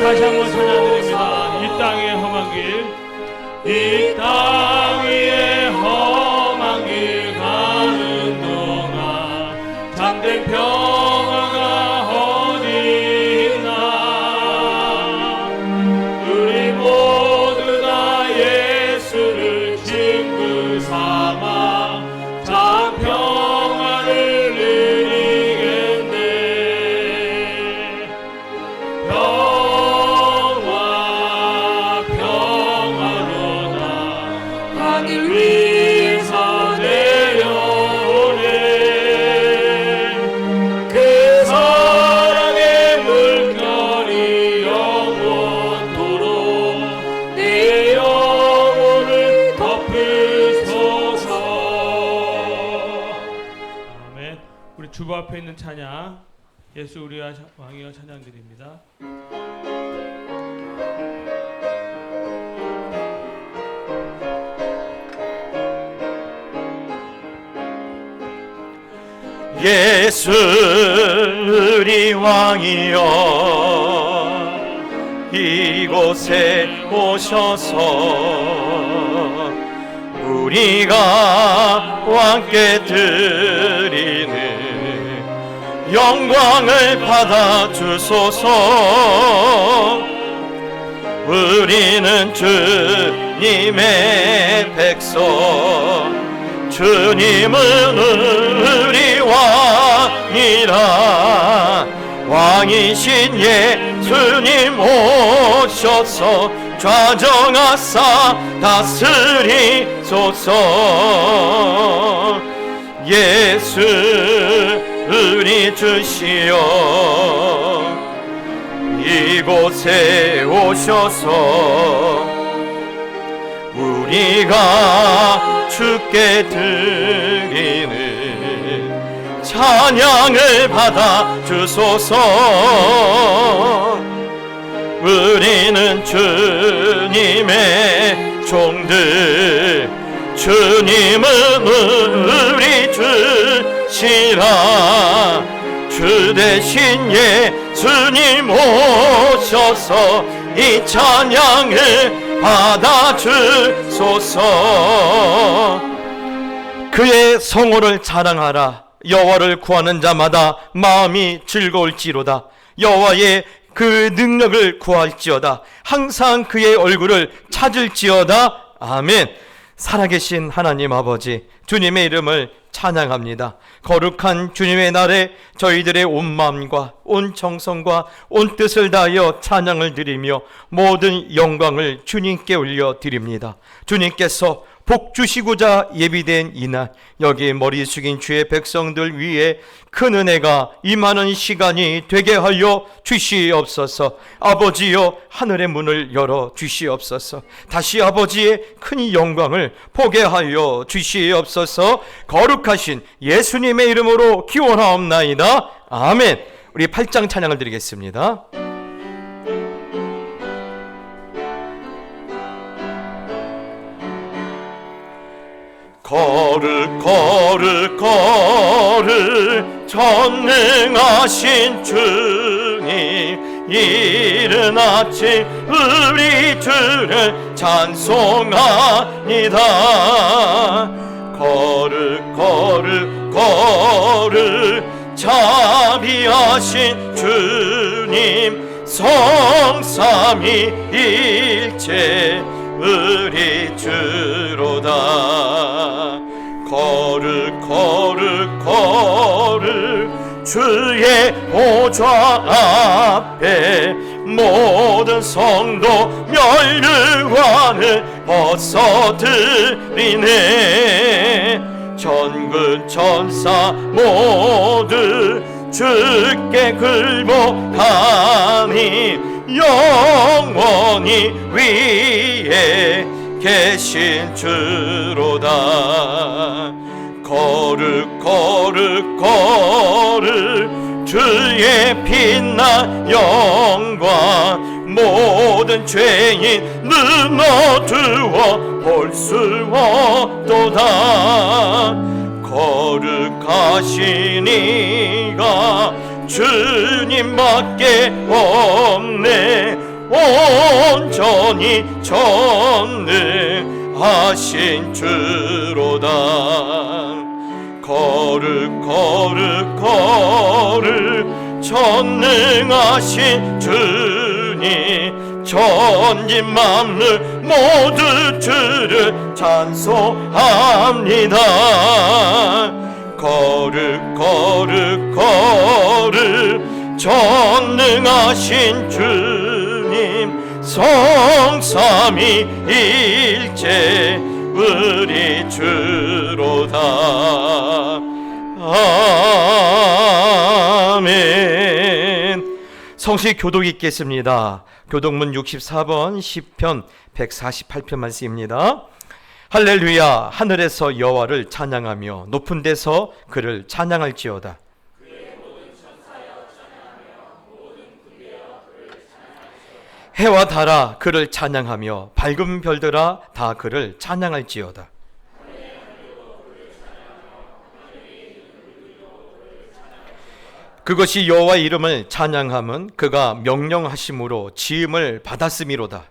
다시 한번 찬양드립니다. 이 땅의 험한 길, 이 땅 위에 험한 길 가는 동안 참된 평화가 어디 있나. 우리 모두 다 예수를 친구 삼아 참 평화를 누리겠네. 평화 평화로다 하늘 위에서 내려오네. 그 사랑의 물결이 영원토록 내 영혼을 덮으소서. 아멘. 우리 주보 앞에 있는 찬양, 예수 우리 왕이여 찬양드립니다. 예수 우리 왕이여 이곳에 오셔서 우리가 왕께 드리는 영광을 받아 주소서. 우리는 주님의 백성, 주님은 우리 왕이라. 왕이신 예수님 오셔서 좌정하사 다스리소서. 예수 우리 주시여 이곳에 오셔서 우리가 주께 드리는 찬양을 받아 주소서. 우리는 주님의 종들, 주님은 우리 주시라. 주 대신 예수님 오셔서 이 찬양을 받아 주소서. 그의 성호를 자랑하라. 여호와를 구하는 자마다 마음이 즐거울지로다. 여호와의 그 능력을 구할지어다. 항상 그의 얼굴을 찾을지어다. 아멘. 살아계신 하나님 아버지, 주님의 이름을 찬양합니다. 거룩한 주님의 날에 저희들의 온 마음과 온 정성과 온 뜻을 다하여 찬양을 드리며 모든 영광을 주님께 올려드립니다. 주님께서 복 주시고자 예비된 이날, 여기 머리 숙인 주의 백성들 위에 큰 은혜가 임하는 시간이 되게 하여 주시옵소서. 아버지여, 하늘의 문을 열어 주시옵소서. 다시 아버지의 큰 영광을 보게 하여 주시옵소서. 거룩하신 예수님의 이름으로 기원하옵나이다. 아멘. 우리 8장 찬양을 드리겠습니다. 거룩 거룩 거룩 전능하신 주님, 이른 아침 우리 주를 찬송합니다. 거룩 거룩 거룩 자비하신 주님, 성삼위일체 우리 주로다. 거룩 거룩 거룩 주의 보좌 앞에 모든 성도 멸류관을 벗어드리네. 전군 천사 모두 주께 굴복하니 영원히 위에 계신 주로다. 거룩 거룩 거룩 주의 빛난 영광, 모든 죄인 눈 어두워 볼 수 없도다. 거룩하신 이가 주님밖에 없네. 온전히 전능하신 주로다. 거룩 전능하신 주님, 천지 만물 모두 주를 찬송합니다. 거룩 전능하신 주님, 성삼위일체 우리 주로다. 아멘. 성시 교독 읽겠습니다. 교독문 64번 시편 148편 말씀입니다. 할렐루야. 하늘에서 여호와를 찬양하며 높은 데서 그를 찬양할지어다. 해와 달아 그를 찬양하며 밝은 별들아 다 그를 찬양할지어다. 그것이 여호와 이름을 찬양함은 그가 명령하심으로 지음을 받았음이로다.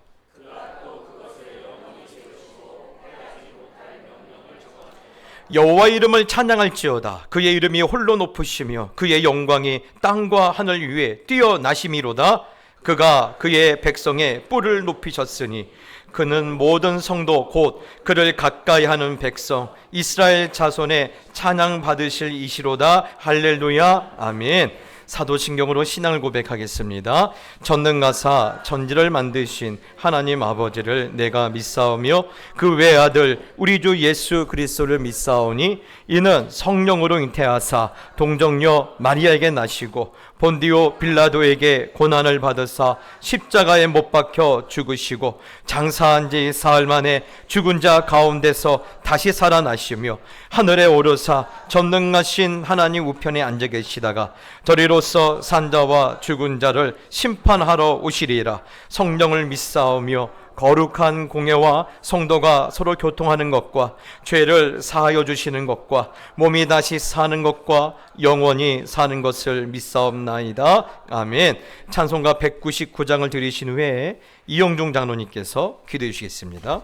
여호와 이름을 찬양할지어다. 그의 이름이 홀로 높으시며 그의 영광이 땅과 하늘 위에 뛰어나심이로다. 그가 그의 백성의 뿔을 높이셨으니 그는 모든 성도 곧 그를 가까이 하는 백성 이스라엘 자손의 찬양 받으실 이시로다. 할렐루야. 아멘. 사도신경으로 신앙을 고백하겠습니다. 전능하사 천지를 만드신 하나님 아버지를 내가 믿사오며 그 외아들 우리 주 예수 그리스도를 믿사오니 이는 성령으로 잉태하사 동정녀 마리아에게 나시고 본디오 빌라도에게 고난을 받으사 십자가에 못 박혀 죽으시고 장사한 지 사흘 만에 죽은 자 가운데서 다시 살아나시며 하늘에 오르사 전능하신 하나님 우편에 앉아 계시다가 저리로서 산자와 죽은 자를 심판하러 오시리라. 성령을 믿사오며 거룩한 공예와 성도가 서로 교통하는 것과 죄를 사하여 주시는 것과 몸이 다시 사는 것과 영원히 사는 것을 믿사옵나이다. 아멘. 찬송가 199장을 들으신 후에 이영종 장로님께서 기도해 주시겠습니다.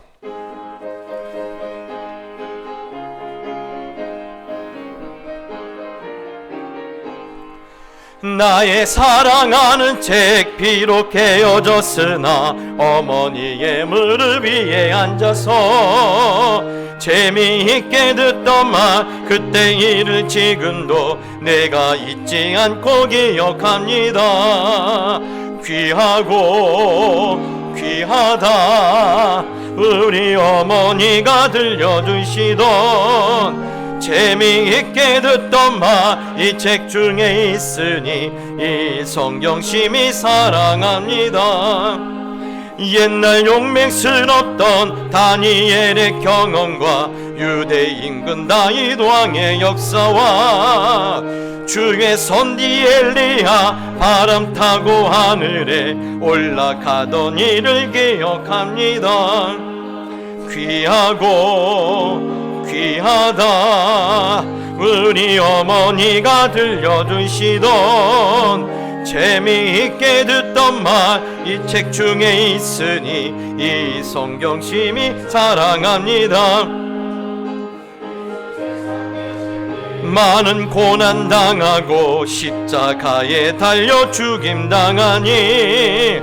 나의 사랑하는 책 비록 헤어졌으나 어머니의 무릎 위에 앉아서 재미있게 듣던 말 그때 일을 지금도 내가 잊지 않고 기억합니다. 귀하다 우리 어머니가 들려주시던 재미있게 듣던 말 이 책 중에 있으니 이 성경 심히 사랑합니다. 옛날 용맹스럽던 다니엘의 경험과 유대 인근 다윗 왕의 역사와 주의 선지 엘리야 바람 타고 하늘에 올라가던 일을 기억합니다. 귀하다 우리 어머니가 들려주시던 재미있게 듣던 말 이 책 중에 있으니 이 성경 심히 사랑합니다. 많은 고난 당하고 십자가에 달려 죽임 당하니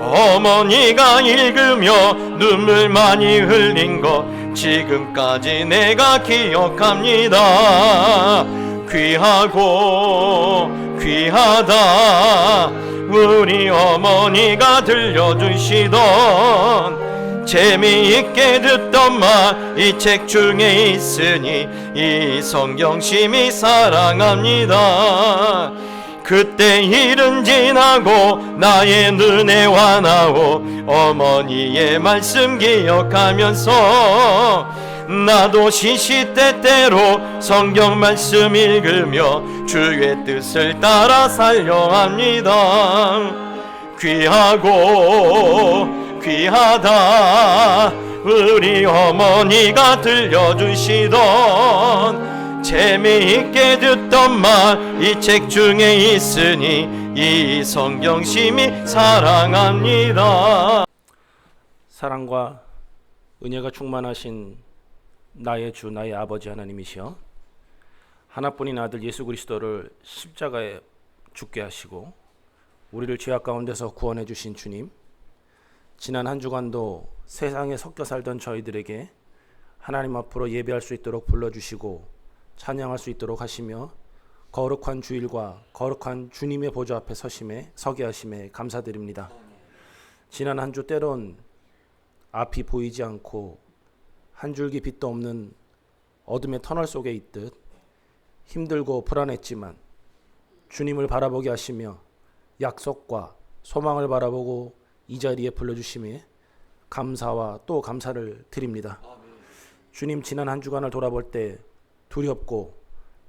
어머니가 읽으며 눈물 많이 흘린 것 지금까지 내가 기억합니다. 귀하다 우리 어머니가 들려주시던 재미있게 듣던 말 이 책 중에 있으니 이 성경 심히 사랑합니다. 그때 일은 지나고 나의 눈에 환하오 어머니의 말씀 기억하면서 나도 시시때때로 성경 말씀 읽으며 주의 뜻을 따라 살려 합니다. 귀하다 우리 어머니가 들려주시던 재미있게 듣던 말 이 책 중에 있으니 이 성경 심히 사랑합니다. 사랑과 은혜가 충만하신 나의 주 나의 아버지 하나님이시여, 하나뿐인 아들 예수 그리스도를 십자가에 죽게 하시고 우리를 죄악 가운데서 구원해 주신 주님, 지난 한 주간도 세상에 섞여 살던 저희들에게 하나님 앞으로 예배할 수 있도록 불러주시고 찬양할 수 있도록 하시며 거룩한 주일과 거룩한 주님의 보좌 앞에 서게 하심에 감사드립니다. 지난 한 주 때론 앞이 보이지 않고 한 줄기 빛도 없는 어둠의 터널 속에 있듯 힘들고 불안했지만 주님을 바라보게 하시며 약속과 소망을 바라보고 이 자리에 불러주심에 감사와 또 감사를 드립니다. 주님, 지난 한 주간을 돌아볼 때 두렵고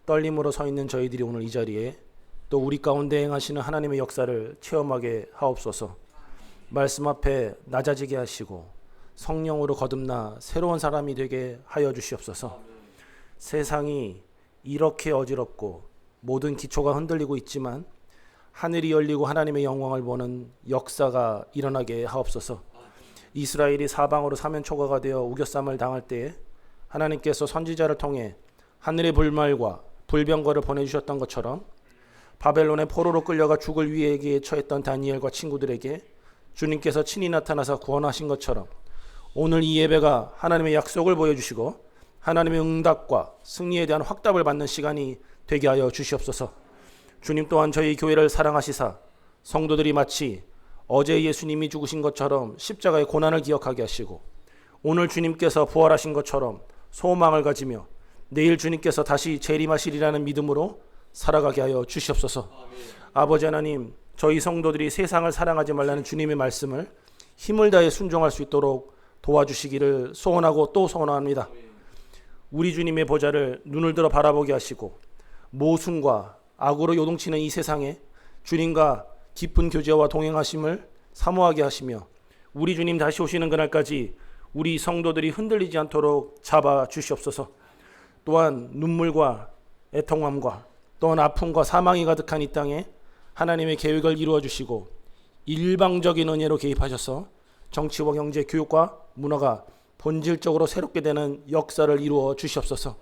떨림으로 서 있는 저희들이 오늘 이 자리에 또 우리 가운데 행하시는 하나님의 역사를 체험하게 하옵소서. 말씀 앞에 낮아지게 하시고 성령으로 거듭나 새로운 사람이 되게 하여 주시옵소서. 세상이 이렇게 어지럽고 모든 기초가 흔들리고 있지만 하늘이 열리고 하나님의 영광을 보는 역사가 일어나게 하옵소서. 이스라엘이 사방으로 사면초가가 되어 우겨쌈을 당할 때에 하나님께서 선지자를 통해 하늘의 불말과 불병거를 보내주셨던 것처럼 바벨론의 포로로 끌려가 죽을 위기에 처했던 다니엘과 친구들에게 주님께서 친히 나타나서 구원하신 것처럼 오늘 이 예배가 하나님의 약속을 보여주시고 하나님의 응답과 승리에 대한 확답을 받는 시간이 되게 하여 주시옵소서. 주님 또한 저희 교회를 사랑하시사 성도들이 마치 어제 예수님이 죽으신 것처럼 십자가의 고난을 기억하게 하시고 오늘 주님께서 부활하신 것처럼 소망을 가지며 내일 주님께서 다시 재림하시리라는 믿음으로 살아가게 하여 주시옵소서. 아버지 하나님, 저희 성도들이 세상을 사랑하지 말라는 주님의 말씀을 힘을 다해 순종할 수 있도록 도와주시기를 소원하고 또 소원합니다. 우리 주님의 보좌를 눈을 들어 바라보게 하시고 모순과 악으로 요동치는 이 세상에 주님과 깊은 교제와 동행하심을 사모하게 하시며 우리 주님 다시 오시는 그날까지 우리 성도들이 흔들리지 않도록 잡아 주시옵소서. 또한 눈물과 애통함과 또한 아픔과 사망이 가득한 이 땅에 하나님의 계획을 이루어 주시고 일방적인 은혜로 개입하셔서 정치와 경제, 교육과 문화가 본질적으로 새롭게 되는 역사를 이루어 주시옵소서.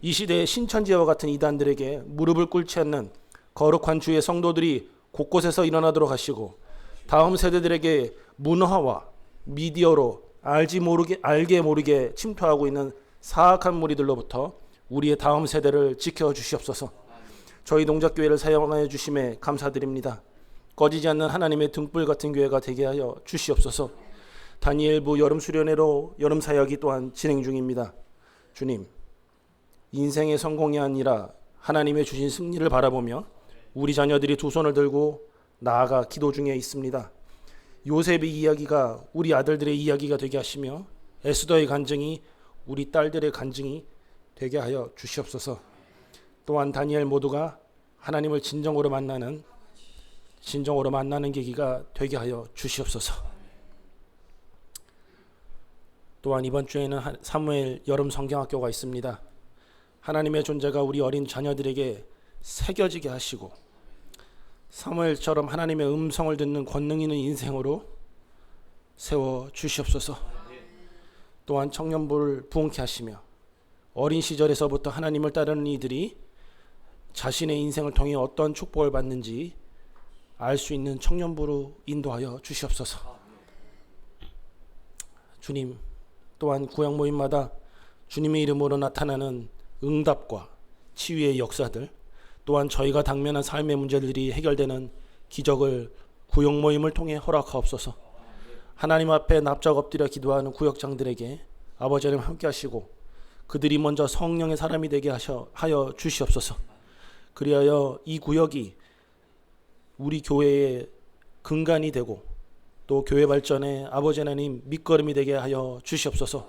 이 시대의 신천지와 같은 이단들에게 무릎을 꿇지 않는 거룩한 주의 성도들이 곳곳에서 일어나도록 하시고 다음 세대들에게 문화와 미디어로 알게 모르게 침투하고 있는 사악한 무리들로부터 우리의 다음 세대를 지켜주시옵소서. 저희 동작교회를 사용하여 주심에 감사드립니다. 꺼지지 않는 하나님의 등불 같은 교회가 되게 하여 주시옵소서. 다니엘부 여름 수련회로 여름 사역이 또한 진행 중입니다. 주님, 인생의 성공이 아니라 하나님의 주신 승리를 바라보며 우리 자녀들이 두 손을 들고 나아가 기도 중에 있습니다. 요셉의 이야기가 우리 아들들의 이야기가 되게 하시며 에스더의 간증이 우리 딸들의 간증이 되게 하여 주시옵소서. 또한 다니엘 모두가 하나님을 진정으로 만나는 계기가 되게 하여 주시옵소서. 또한 이번 주에는 사무엘 여름 성경학교가 있습니다. 하나님의 존재가 우리 어린 자녀들에게 새겨지게 하시고 사무엘처럼 하나님의 음성을 듣는 권능 있는 인생으로 세워 주시옵소서. 또한 청년부를 부흥케 하시며 어린 시절에서부터 하나님을 따르는 이들이 자신의 인생을 통해 어떤 축복을 받는지 알 수 있는 청년부로 인도하여 주시옵소서. 주님, 또한 구역 모임마다 주님의 이름으로 나타나는 응답과 치유의 역사들, 또한 저희가 당면한 삶의 문제들이 해결되는 기적을 구역 모임을 통해 허락하옵소서. 하나님 앞에 납작 엎드려 기도하는 구역장들에게 아버지 하나님 함께 하시고 그들이 먼저 성령의 사람이 되게 하여 주시옵소서. 그리하여 이 구역이 우리 교회의 근간이 되고 또 교회 발전에 아버지 하나님 밑거름이 되게 하여 주시옵소서.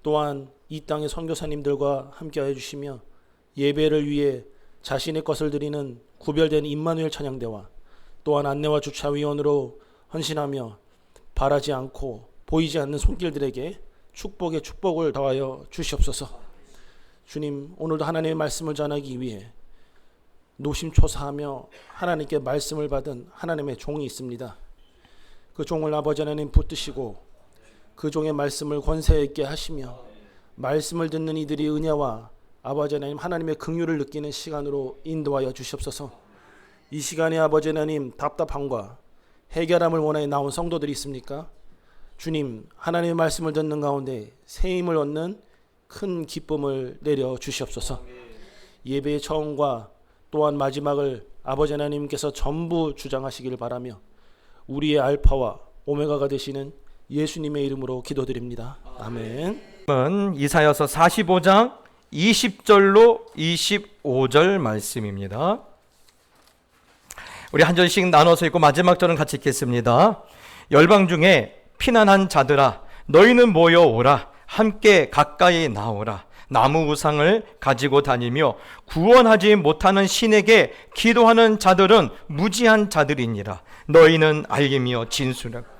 또한 이 땅의 선교사님들과 함께 하여 주시며 예배를 위해 자신의 것을 드리는 구별된 임마누엘 찬양대와 또한 안내와 주차위원으로 헌신하며 바라지 않고 보이지 않는 손길들에게 축복의 축복을 더하여 주시옵소서. 주님, 오늘도 하나님의 말씀을 전하기 위해 노심초사하며 하나님께 말씀을 받은 하나님의 종이 있습니다. 그 종을 아버지 하나님 붙드시고 그 종의 말씀을 권세 있게 하시며 말씀을 듣는 이들이 은혜와 아버지 하나님 하나님의 긍휼을 느끼는 시간으로 인도하여 주시옵소서. 이 시간에 아버지 하나님 답답함과 해결함을 원하여 나온 성도들이 있습니까? 주님, 하나님의 말씀을 듣는 가운데 새 힘을 얻는 큰 기쁨을 내려 주시옵소서. 예배의 처음과 또한 마지막을 아버지 하나님께서 전부 주장하시기를 바라며 우리의 알파와 오메가가 되시는 예수님의 이름으로 기도드립니다. 아멘. 이사야서 45장 20절로 25절 말씀입니다. 우리 한 절씩 나눠서 읽고 마지막 절은 같이 읽겠습니다. 열방 중에 피난한 자들아, 너희는 모여오라. 함께 가까이 나오라. 나무 우상을 가지고 다니며 구원하지 못하는 신에게 기도하는 자들은 무지한 자들이니라. 너희는 알림이여 진술하라.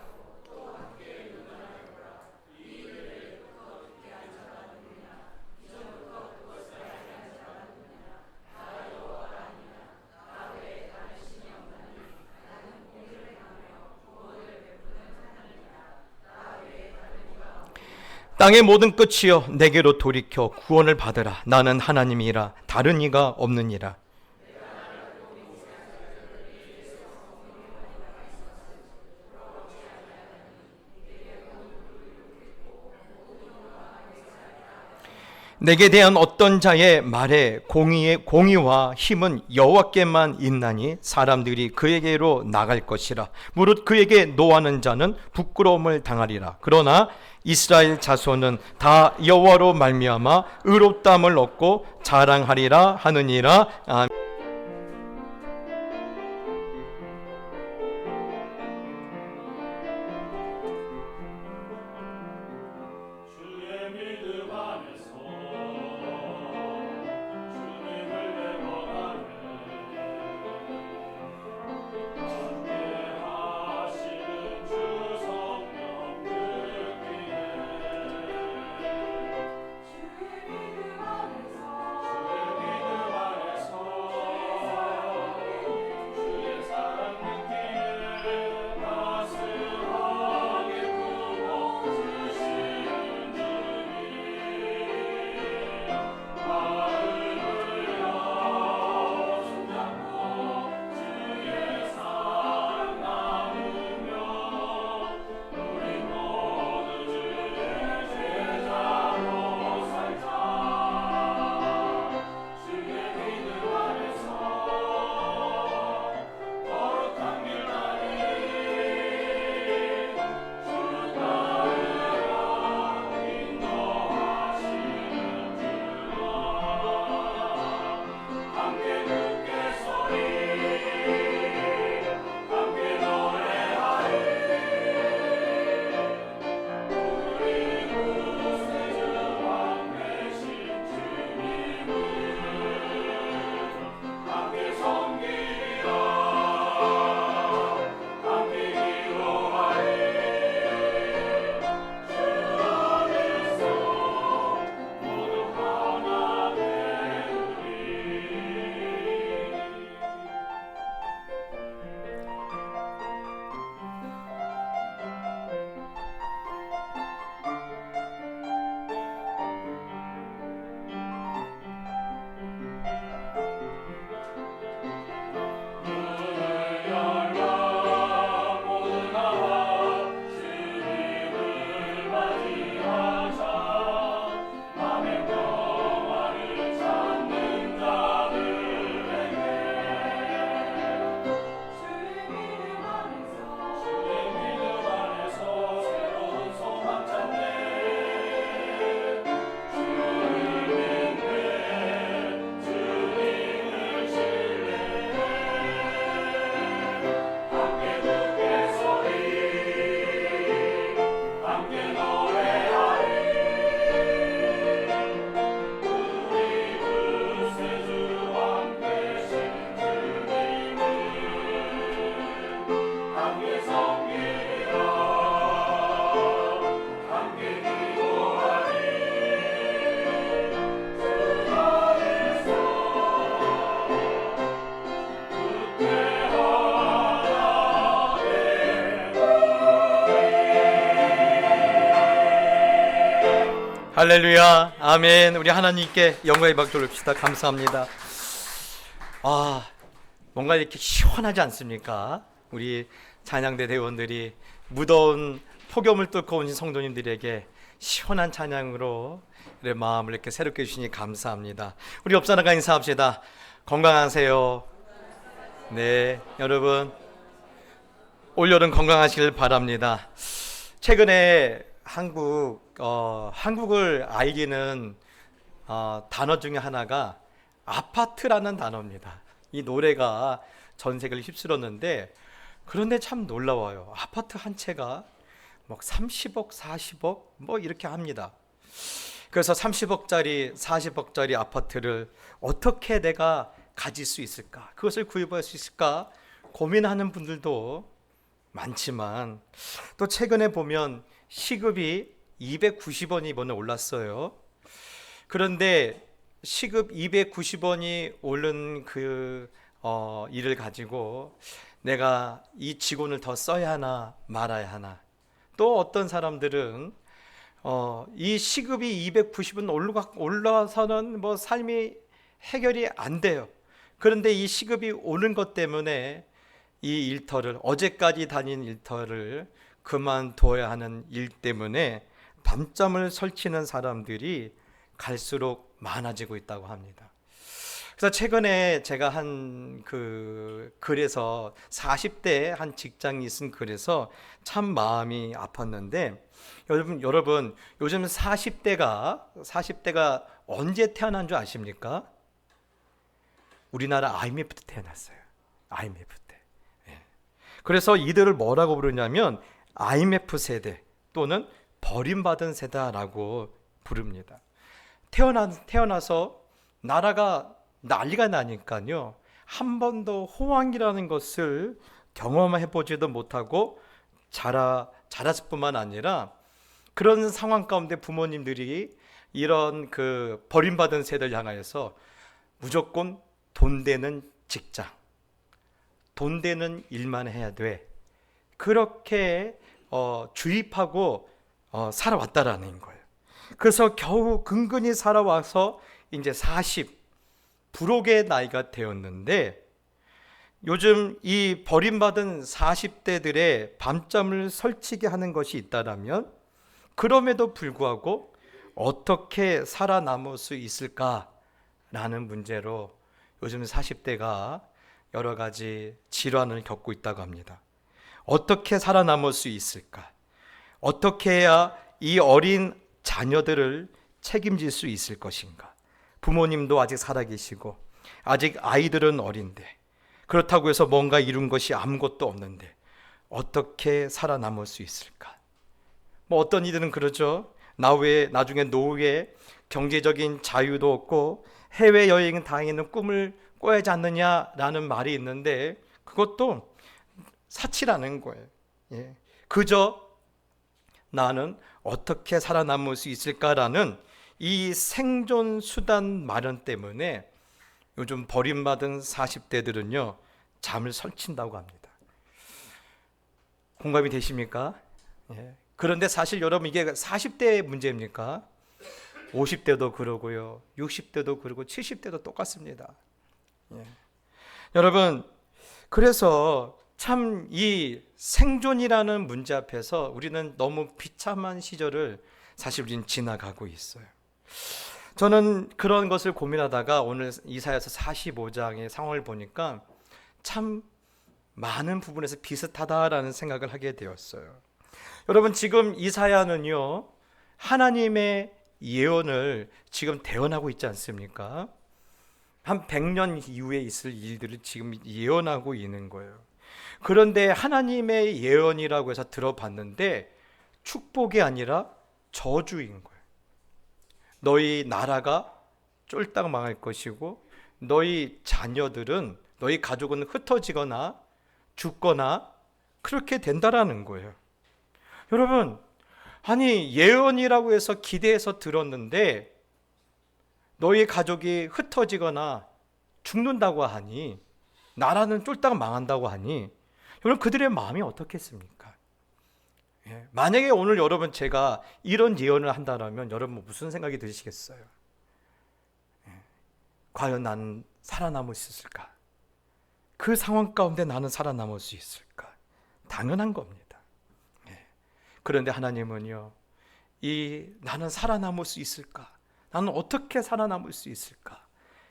땅의 모든 끝이여 내게로 돌이켜 구원을 받으라. 나는 하나님이라 다른 이가 없느니라. 내게 대한 어떤 자의 말에 공의와 힘은 여호와께만 있나니 사람들이 그에게로 나갈 것이라. 무릇 그에게 노하는 자는 부끄러움을 당하리라. 그러나 이스라엘 자손은 다 여호와로 말미암아 의롭다함을 얻고 자랑하리라 하느니라. 아멘. 할렐루야, 아멘. 우리 하나님께 영광의 박수 올립시다. 감사합니다. 뭔가 이렇게 시원하지 않습니까? 우리 찬양대 대원들이 무더운 폭염을 뚫고 오신 성도님들에게 시원한 찬양으로 내 마음을 이렇게 새롭게 해주시니 감사합니다. 우리 옆 사람과 인사합시다. 건강하세요. 네, 여러분 올여름 건강하시길 바랍니다. 최근에 한국을 알리는 단어 중에 하나가 아파트라는 단어입니다. 이 노래가 전 세계를 휩쓸었는데, 그런데 참 놀라워요. 아파트 한 채가 뭐 30억, 40억 뭐 이렇게 합니다. 그래서 30억짜리, 40억짜리 아파트를 어떻게 내가 가질 수 있을까? 그것을 구입할 수 있을까? 고민하는 분들도 많지만, 또 최근에 보면 시급이 290원이 이번에 올랐어요. 그런데 시급 290원이 오른 일을 가지고 내가 이 직원을 더 써야 하나 말아야 하나. 또 어떤 사람들은 이 시급이 290원 올라서는 뭐 삶이 해결이 안 돼요. 그런데 이 시급이 오른 것 때문에 이 일터를, 어제까지 다닌 일터를 그만둬야 하는 일 때문에 밤잠을 설치는 사람들이 갈수록 많아지고 있다고 합니다. 그래서 최근에 제가 한 글에서 40대 한 직장이 쓴 글에서 참 마음이 아팠는데, 여러분 요즘 40대가 언제 태어난 줄 아십니까? 우리나라 IMF 때 태어났어요. IMF 때. 그래서 이들을 뭐라고 부르냐면 IMF 세대 또는 버림받은 세대라고 부릅니다. 태어나서 나라가 난리가 나니까요, 한 번도 호황이라는 것을 경험해보지도 못하고 자랐을 뿐만 아니라, 그런 상황 가운데 부모님들이 이런 버림받은 세대를 향하여서 무조건 돈 되는 직장, 돈 되는 일만 해야 돼, 그렇게 주입하고 살아왔다라는 거예요. 그래서 겨우 근근히 살아와서 이제 40 불혹의 나이가 되었는데, 요즘 이 버림받은 40대들의 밤잠을 설치게 하는 것이 있다라면, 그럼에도 불구하고 어떻게 살아남을 수 있을까라는 문제로 요즘 40대가 여러 가지 질환을 겪고 있다고 합니다. 어떻게 살아남을 수 있을까? 어떻게 해야 이 어린 자녀들을 책임질 수 있을 것인가? 부모님도 아직 살아계시고 아직 아이들은 어린데, 그렇다고 해서 뭔가 이룬 것이 아무것도 없는데 어떻게 살아남을 수 있을까? 뭐 어떤 이들은 그러죠. 나중에 노후에 경제적인 자유도 없고 해외여행 다니는 꿈을 꿔야 하지 않느냐라는 말이 있는데, 그것도 사치라는 거예요. 그저 나는 어떻게 살아남을 수 있을까라는 이 생존 수단 마련 때문에 요즘 버림받은 40대들은요 잠을 설친다고 합니다. 공감이 되십니까? 그런데 사실 여러분, 이게 40대의 문제입니까? 50대도 그러고요, 60대도 그러고 70대도 똑같습니다. 여러분, 그래서 참 이 생존이라는 문제 앞에서 우리는 너무 비참한 시절을 사실 우리는 지나가고 있어요. 저는 그런 것을 고민하다가 오늘 이사야서 45장의 상황을 보니까 참 많은 부분에서 비슷하다라는 생각을 하게 되었어요. 여러분, 지금 이사야는요 하나님의 예언을 지금 대언하고 있지 않습니까? 한 100년 이후에 있을 일들을 지금 예언하고 있는 거예요. 그런데 하나님의 예언이라고 해서 들어봤는데 축복이 아니라 저주인 거예요. 너희 나라가 쫄딱 망할 것이고 너희 자녀들은, 너희 가족은 흩어지거나 죽거나 그렇게 된다라는 거예요. 여러분, 아니 예언이라고 해서 기대해서 들었는데 너희 가족이 흩어지거나 죽는다고 하니, 나라는 쫄딱 망한다고 하니, 여러분 그들의 마음이 어떻겠습니까? 만약에 오늘 여러분 제가 이런 예언을 한다면 여러분 무슨 생각이 드시겠어요? 과연 나는 살아남을 수 있을까? 그 상황 가운데 나는 살아남을 수 있을까? 당연한 겁니다. 그런데 하나님은요, 나는 살아남을 수 있을까? 나는 어떻게 살아남을 수 있을까?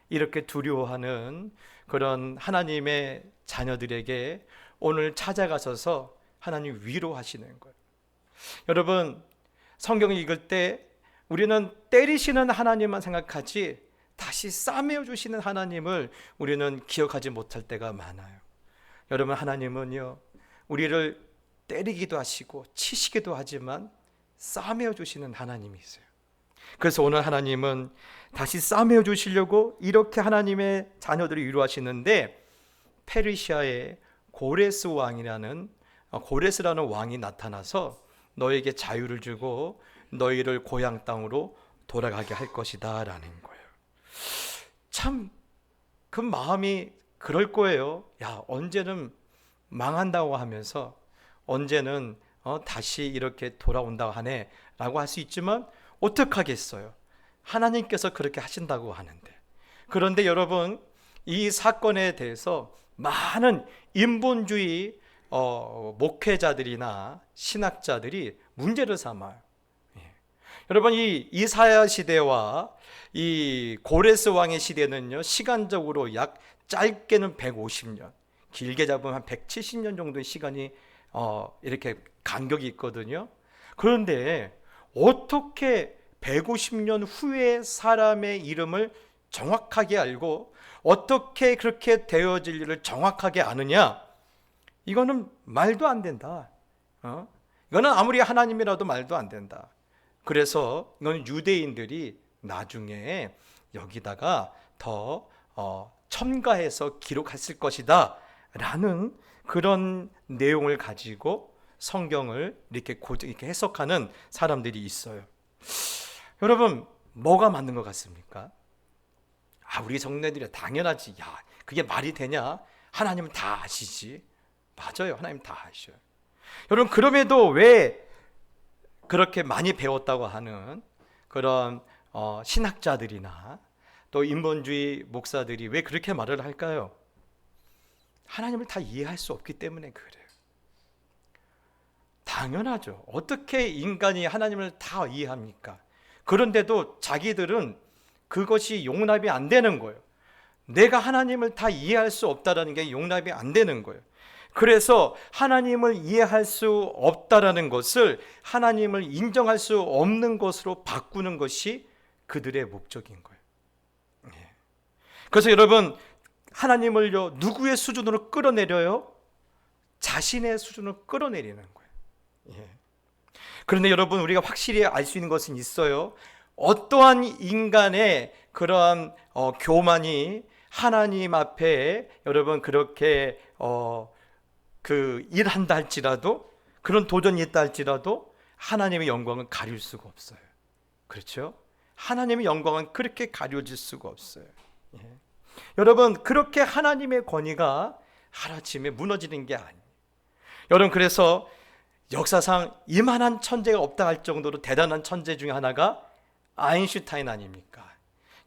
이렇게 두려워하는 그런 하나님의 자녀들에게 오늘 찾아가셔서 하나님 위로하시는 거예요. 여러분, 성경을 읽을 때 우리는 때리시는 하나님만 생각하지 다시 싸매어 주시는 하나님을 우리는 기억하지 못할 때가 많아요. 여러분, 하나님은요, 우리를 때리기도 하시고 치시기도 하지만 싸매어 주시는 하나님이세요. 그래서 오늘 하나님은 다시 싸매어 주시려고 이렇게 하나님의 자녀들을 위로하시는데, 페르시아의 고레스라는 왕이 나타나서 너에게 자유를 주고 너희를 고향 땅으로 돌아가게 할 것이다 라는 거예요. 참 그 마음이 그럴 거예요. 야, 언제는 망한다고 하면서 언제는 다시 이렇게 돌아온다고 하네 라고 할 수 있지만 어떡하겠어요. 하나님께서 그렇게 하신다고 하는데. 그런데 여러분, 이 사건에 대해서 많은 인본주의 목회자들이나 신학자들이 문제를 삼아요. 여러분, 이 이사야 시대와 이 고레스 왕의 시대는요, 시간적으로 약 짧게는 150년, 길게 잡으면 한 170년 정도의 시간이 이렇게 간격이 있거든요. 그런데 어떻게 150년 후에 사람의 이름을 정확하게 알고 어떻게 그렇게 되어질 일을 정확하게 아느냐? 이거는 말도 안 된다. 이거는 아무리 하나님이라도 말도 안 된다. 그래서 이건 유대인들이 나중에 여기다가 더 첨가해서 기록했을 것이다 라는 그런 내용을 가지고 성경을 이렇게 해석하는 사람들이 있어요. 여러분, 뭐가 맞는 것 같습니까? 우리 정례들이 당연하지. 야, 그게 말이 되냐? 하나님은 다 아시지. 맞아요. 하나님 다 아셔요. 여러분, 그럼에도 왜 그렇게 많이 배웠다고 하는 그런 신학자들이나 또 인본주의 목사들이 왜 그렇게 말을 할까요? 하나님을 다 이해할 수 없기 때문에 그래요. 당연하죠. 어떻게 인간이 하나님을 다 이해합니까? 그런데도 자기들은 그것이 용납이 안 되는 거예요. 내가 하나님을 다 이해할 수 없다는 게 용납이 안 되는 거예요. 그래서 하나님을 이해할 수 없다라는 것을 하나님을 인정할 수 없는 것으로 바꾸는 것이 그들의 목적인 거예요. 그래서 여러분, 하나님을요, 누구의 수준으로 끌어내려요? 자신의 수준으로 끌어내리는 거예요. 그런데 여러분, 우리가 확실히 알 수 있는 것은 있어요. 어떠한 인간의 그러한 교만이 하나님 앞에 여러분 그렇게 일한다 할지라도, 그런 도전이 있다 할지라도 하나님의 영광은 가릴 수가 없어요. 그렇죠? 하나님의 영광은 그렇게 가려질 수가 없어요. 여러분, 그렇게 하나님의 권위가 하루아침에 무너지는 게 아니에요. 여러분, 그래서 역사상 이만한 천재가 없다 할 정도로 대단한 천재 중에 하나가 아인슈타인 아닙니까?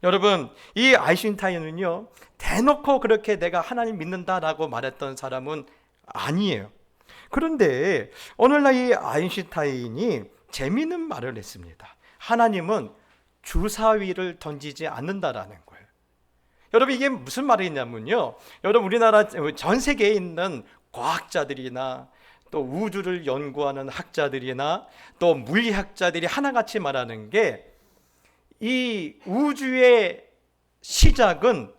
여러분, 이 아인슈타인은요, 대놓고 그렇게 내가 하나님 믿는다라고 말했던 사람은 아니에요. 그런데 오늘날 이 아인슈타인이 재미있는 말을 했습니다. 하나님은 주사위를 던지지 않는다라는 거예요. 여러분, 이게 무슨 말이냐면요, 여러분, 우리나라 전 세계에 있는 과학자들이나 또 우주를 연구하는 학자들이나 또 물리학자들이 하나같이 말하는 게, 이 우주의 시작은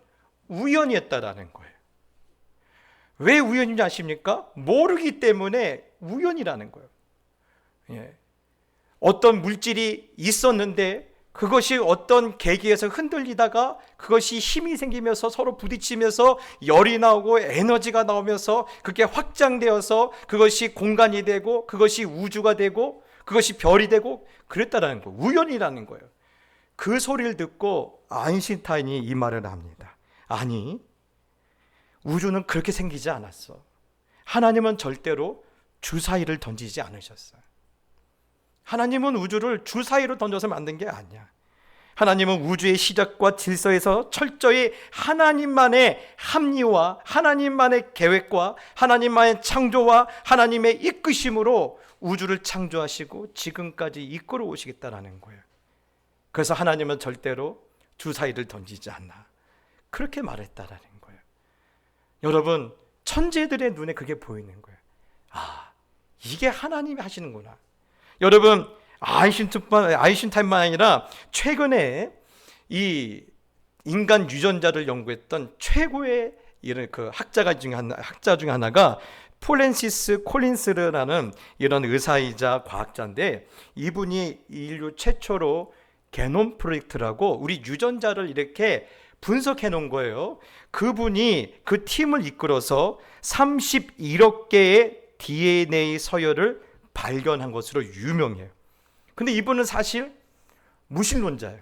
우연이었다라는 거예요. 왜 우연인지 아십니까? 모르기 때문에 우연이라는 거예요. 어떤 물질이 있었는데 그것이 어떤 계기에서 흔들리다가 그것이 힘이 생기면서 서로 부딪히면서 열이 나오고 에너지가 나오면서 그게 확장되어서 그것이 공간이 되고 그것이 우주가 되고 그것이 별이 되고 그랬다라는 거예요. 우연이라는 거예요. 그 소리를 듣고 아인슈타인이 이 말을 합니다. 아니, 우주는 그렇게 생기지 않았어. 하나님은 절대로 주사위를 던지지 않으셨어요. 하나님은 우주를 주사위로 던져서 만든 게 아니야. 하나님은 우주의 시작과 질서에서 철저히 하나님만의 합리와 하나님만의 계획과 하나님만의 창조와 하나님의 이끄심으로 우주를 창조하시고 지금까지 이끌어 오시겠다라는 거예요. 그래서 하나님은 절대로 주사위를 던지지 않나, 그렇게 말했다라는 거예요. 여러분, 천재들의 눈에 그게 보이는 거예요. 아, 이게 하나님이 하시는구나. 여러분, 아인슈타인만 아니라 최근에 이 인간 유전자를 연구했던 최고의 이런 그 학자 중에 하나가 프랜시스 콜린스라는 이런 의사이자 과학자인데, 이분이 인류 최초로 게놈 프로젝트라고 우리 유전자를 이렇게 분석해 놓은 거예요. 그분이 그 팀을 이끌어서 31억 개의 DNA 서열을 발견한 것으로 유명해요. 근데 이분은 사실 무신론자예요.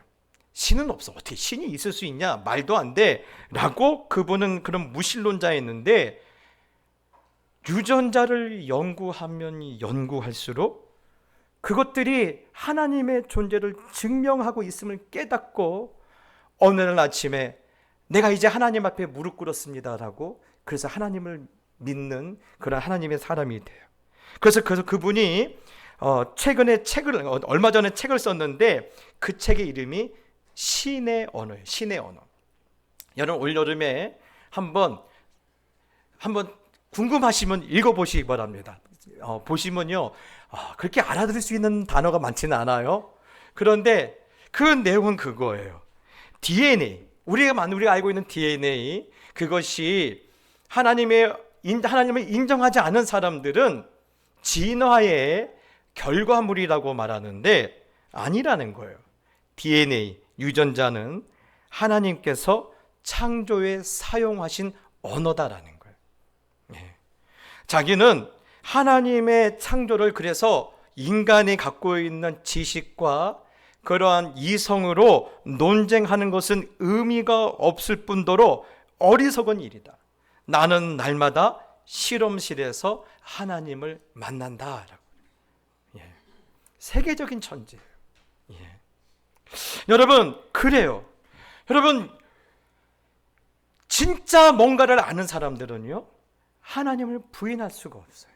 신은 없어. 어떻게 신이 있을 수 있냐? 말도 안 돼. 라고 그분은 그런 무신론자였는데, 유전자를 연구하면 연구할수록 그것들이 하나님의 존재를 증명하고 있음을 깨닫고, 어느 날 아침에 내가 이제 하나님 앞에 무릎 꿇었습니다라고, 그래서 하나님을 믿는 그런 하나님의 사람이 돼요. 그래서 그분이 최근에 얼마 전에 책을 썼는데, 그 책의 이름이 신의 언어예요. 신의 언어. 여러분, 올여름에 한번 궁금하시면 읽어보시기 바랍니다. 보시면요, 그렇게 알아들을 수 있는 단어가 많지는 않아요. 그런데 그 내용은 그거예요. DNA, 우리가 알고 있는 DNA, 그것이 하나님을 인정하지 않은 사람들은 진화의 결과물이라고 말하는데 아니라는 거예요. DNA, 유전자는 하나님께서 창조에 사용하신 언어다라는 거예요. 자기는 하나님의 창조를, 그래서 인간이 갖고 있는 지식과 그러한 이성으로 논쟁하는 것은 의미가 없을 뿐더러 어리석은 일이다. 나는 실험실에서 하나님을 만난다라고. 세계적인 천재예요. 여러분, 그래요. 여러분, 진짜 뭔가를 아는 사람들은요, 하나님을 부인할 수가 없어요.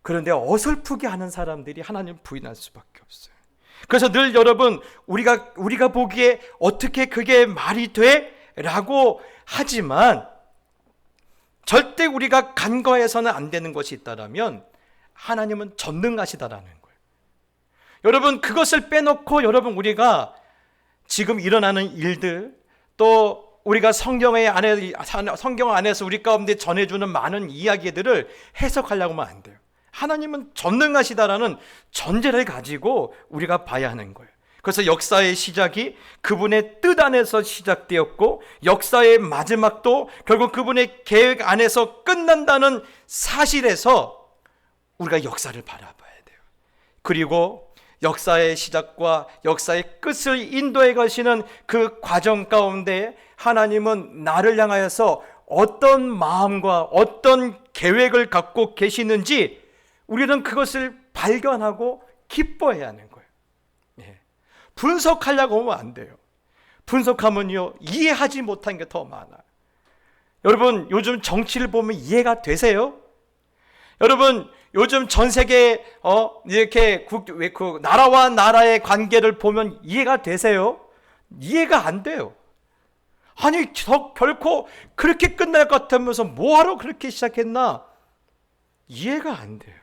그런데 어설프게 아는 사람들이 하나님을 부인할 수밖에 없어요. 그래서 늘 여러분, 우리가 보기에 어떻게 그게 말이 돼? 라고 하지만, 절대 우리가 간과해서는 안 되는 것이 있다면 하나님은 전능하시다라는 거예요. 여러분, 그것을 빼놓고 우리가 지금 일어나는 일들, 또 우리가 성경 안에서 우리 가운데 전해주는 많은 이야기들을 해석하려고 하면 안 돼요. 하나님은 전능하시다라는 전제를 가지고 우리가 봐야 하는 거예요. 그래서 역사의 시작이 그분의 뜻 안에서 시작되었고, 역사의 마지막도 결국 그분의 계획 안에서 끝난다는 사실에서 우리가 역사를 바라봐야 돼요. 그리고 역사의 시작과 역사의 끝을 인도해 가시는 그 과정 가운데 하나님은 나를 향하여서 어떤 마음과 어떤 계획을 갖고 계시는지 우리는 그것을 발견하고 기뻐해야 하는 거예요. 분석하려고 하면 안 돼요. 분석하면요, 이해하지 못한 게 더 많아요. 여러분, 요즘 정치를 보면 이해가 되세요? 여러분, 요즘 전 세계 이렇게 나라와 나라의 관계를 보면 이해가 되세요? 이해가 안 돼요. 아니, 결코 그렇게 끝날 것 같으면서 뭐하러 그렇게 시작했나? 이해가 안 돼요.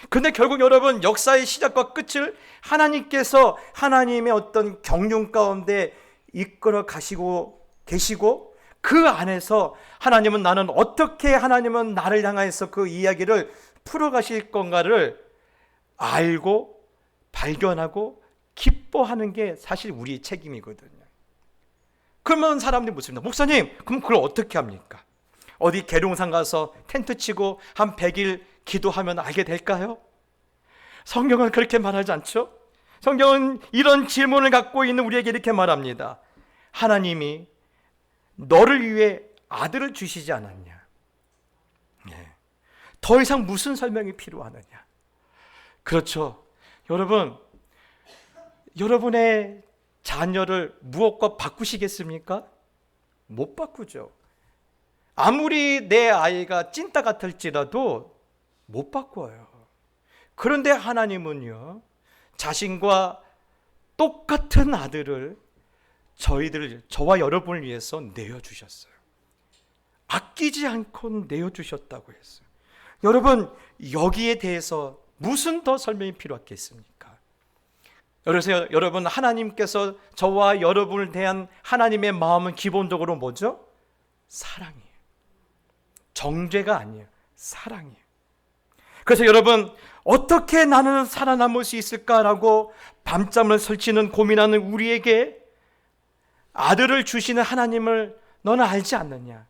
근데 결국 여러분, 역사의 시작과 끝을 하나님께서 하나님의 어떤 경륜 가운데 이끌어 가시고 계시고, 그 안에서 하나님은 하나님은 나를 향해서 그 이야기를 풀어 가실 건가를 알고 발견하고 기뻐하는 게 사실 우리의 책임이거든요. 그러면 사람들이 묻습니다. 목사님, 그럼 그걸 어떻게 합니까? 어디 계룡산 가서 텐트 치고 한 100일 기도하면 알게 될까요? 성경은 그렇게 말하지 않죠? 성경은 이런 질문을 갖고 있는 우리에게 이렇게 말합니다. 하나님이 너를 위해 아들을 주시지 않았냐? 더 이상 무슨 설명이 필요하느냐? 그렇죠. 여러분, 여러분의 자녀를 무엇과 바꾸시겠습니까? 못 바꾸죠. 아무리 내 아이가 찐따 같을지라도 못 바꿔요. 그런데 하나님은요, 자신과 똑같은 아들을 저와 여러분을 위해서 내어주셨어요. 아끼지 않고 내어주셨다고 했어요. 여러분, 여기에 대해서 무슨 더 설명이 필요하겠습니까? 여러분, 하나님께서 저와 여러분을 대한 하나님의 마음은 기본적으로 뭐죠? 사랑이에요. 정죄가 아니에요. 사랑이에요. 그래서 여러분, 어떻게 나는 살아남을 수 있을까라고 밤잠을 설치는 고민하는 우리에게 아들을 주시는 하나님을 너는 알지 않느냐?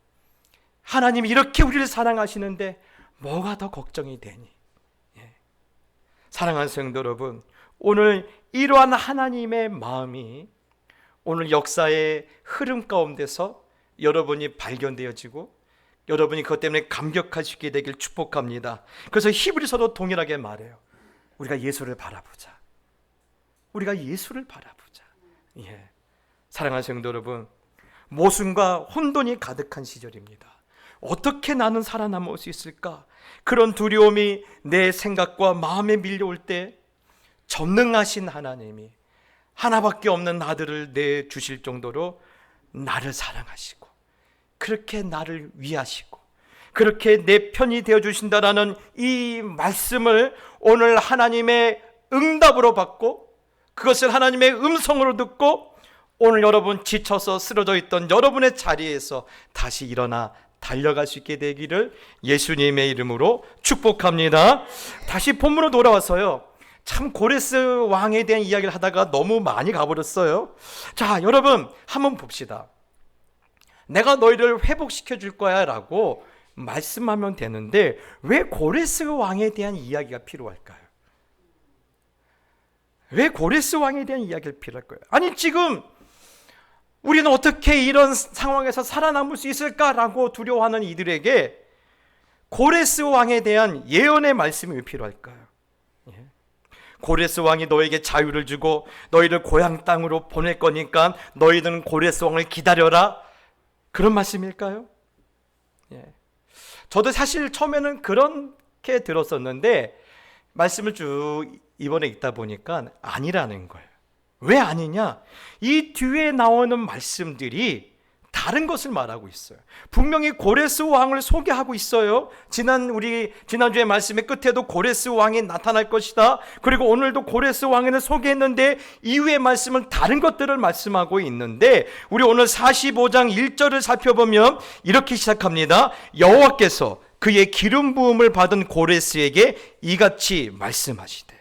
하나님이 이렇게 우리를 사랑하시는데 뭐가 더 걱정이 되니? 사랑하는 성도 여러분, 오늘 이러한 하나님의 마음이 오늘 역사의 흐름 가운데서 여러분이 발견되어지고 여러분이 그것 때문에 감격하시게 되길 축복합니다. 그래서 히브리서도 동일하게 말해요. 우리가 예수를 바라보자. 우리가 예수를 바라보자. 사랑하는 성도 여러분, 모순과 혼돈이 가득한 시절입니다. 어떻게 나는 살아남을 수 있을까? 그런 두려움이 내 생각과 마음에 밀려올 때 전능하신 하나님이 하나밖에 없는 아들을 내주실 정도로 나를 사랑하시고 그렇게 나를 위하시고 그렇게 내 편이 되어주신다라는 이 말씀을 오늘 하나님의 응답으로 받고 그것을 하나님의 음성으로 듣고 오늘 여러분 지쳐서 쓰러져 있던 여러분의 자리에서 다시 일어나 달려갈 수 있게 되기를 예수님의 이름으로 축복합니다. 다시 본문으로 돌아와서요, 참 고레스 왕에 대한 이야기를 하다가 너무 많이 가버렸어요. 자, 여러분 한번 봅시다. 내가 너희를 회복시켜 줄 거야 라고 말씀하면 되는데 왜 고레스 왕에 대한 이야기가 필요할까요? 왜 고레스 왕에 대한 이야기가 필요할까요? 아니, 지금 우리는 어떻게 이런 상황에서 살아남을 수 있을까라고 두려워하는 이들에게 고레스 왕에 대한 예언의 말씀이 왜 필요할까요? 고레스 왕이 너에게 자유를 주고 너희를 고향 땅으로 보낼 거니까 너희들은 고레스 왕을 기다려라, 그런 말씀일까요? 저도 사실 처음에는 그렇게 들었었는데 말씀을 쭉 이번에 읽다 보니까 아니라는 거예요. 왜 아니냐? 이 뒤에 나오는 말씀들이 다른 것을 말하고 있어요. 분명히 고레스 왕을 소개하고 있어요. 지난주에 말씀의 끝에도 고레스 왕이 나타날 것이다. 그리고 오늘도 고레스 왕을 소개했는데 이후의 말씀은 다른 것들을 말씀하고 있는데 우리 오늘 45장 1절을 살펴보면 이렇게 시작합니다. 여호와께서 그의 기름 부음을 받은 고레스에게 이같이 말씀하시되.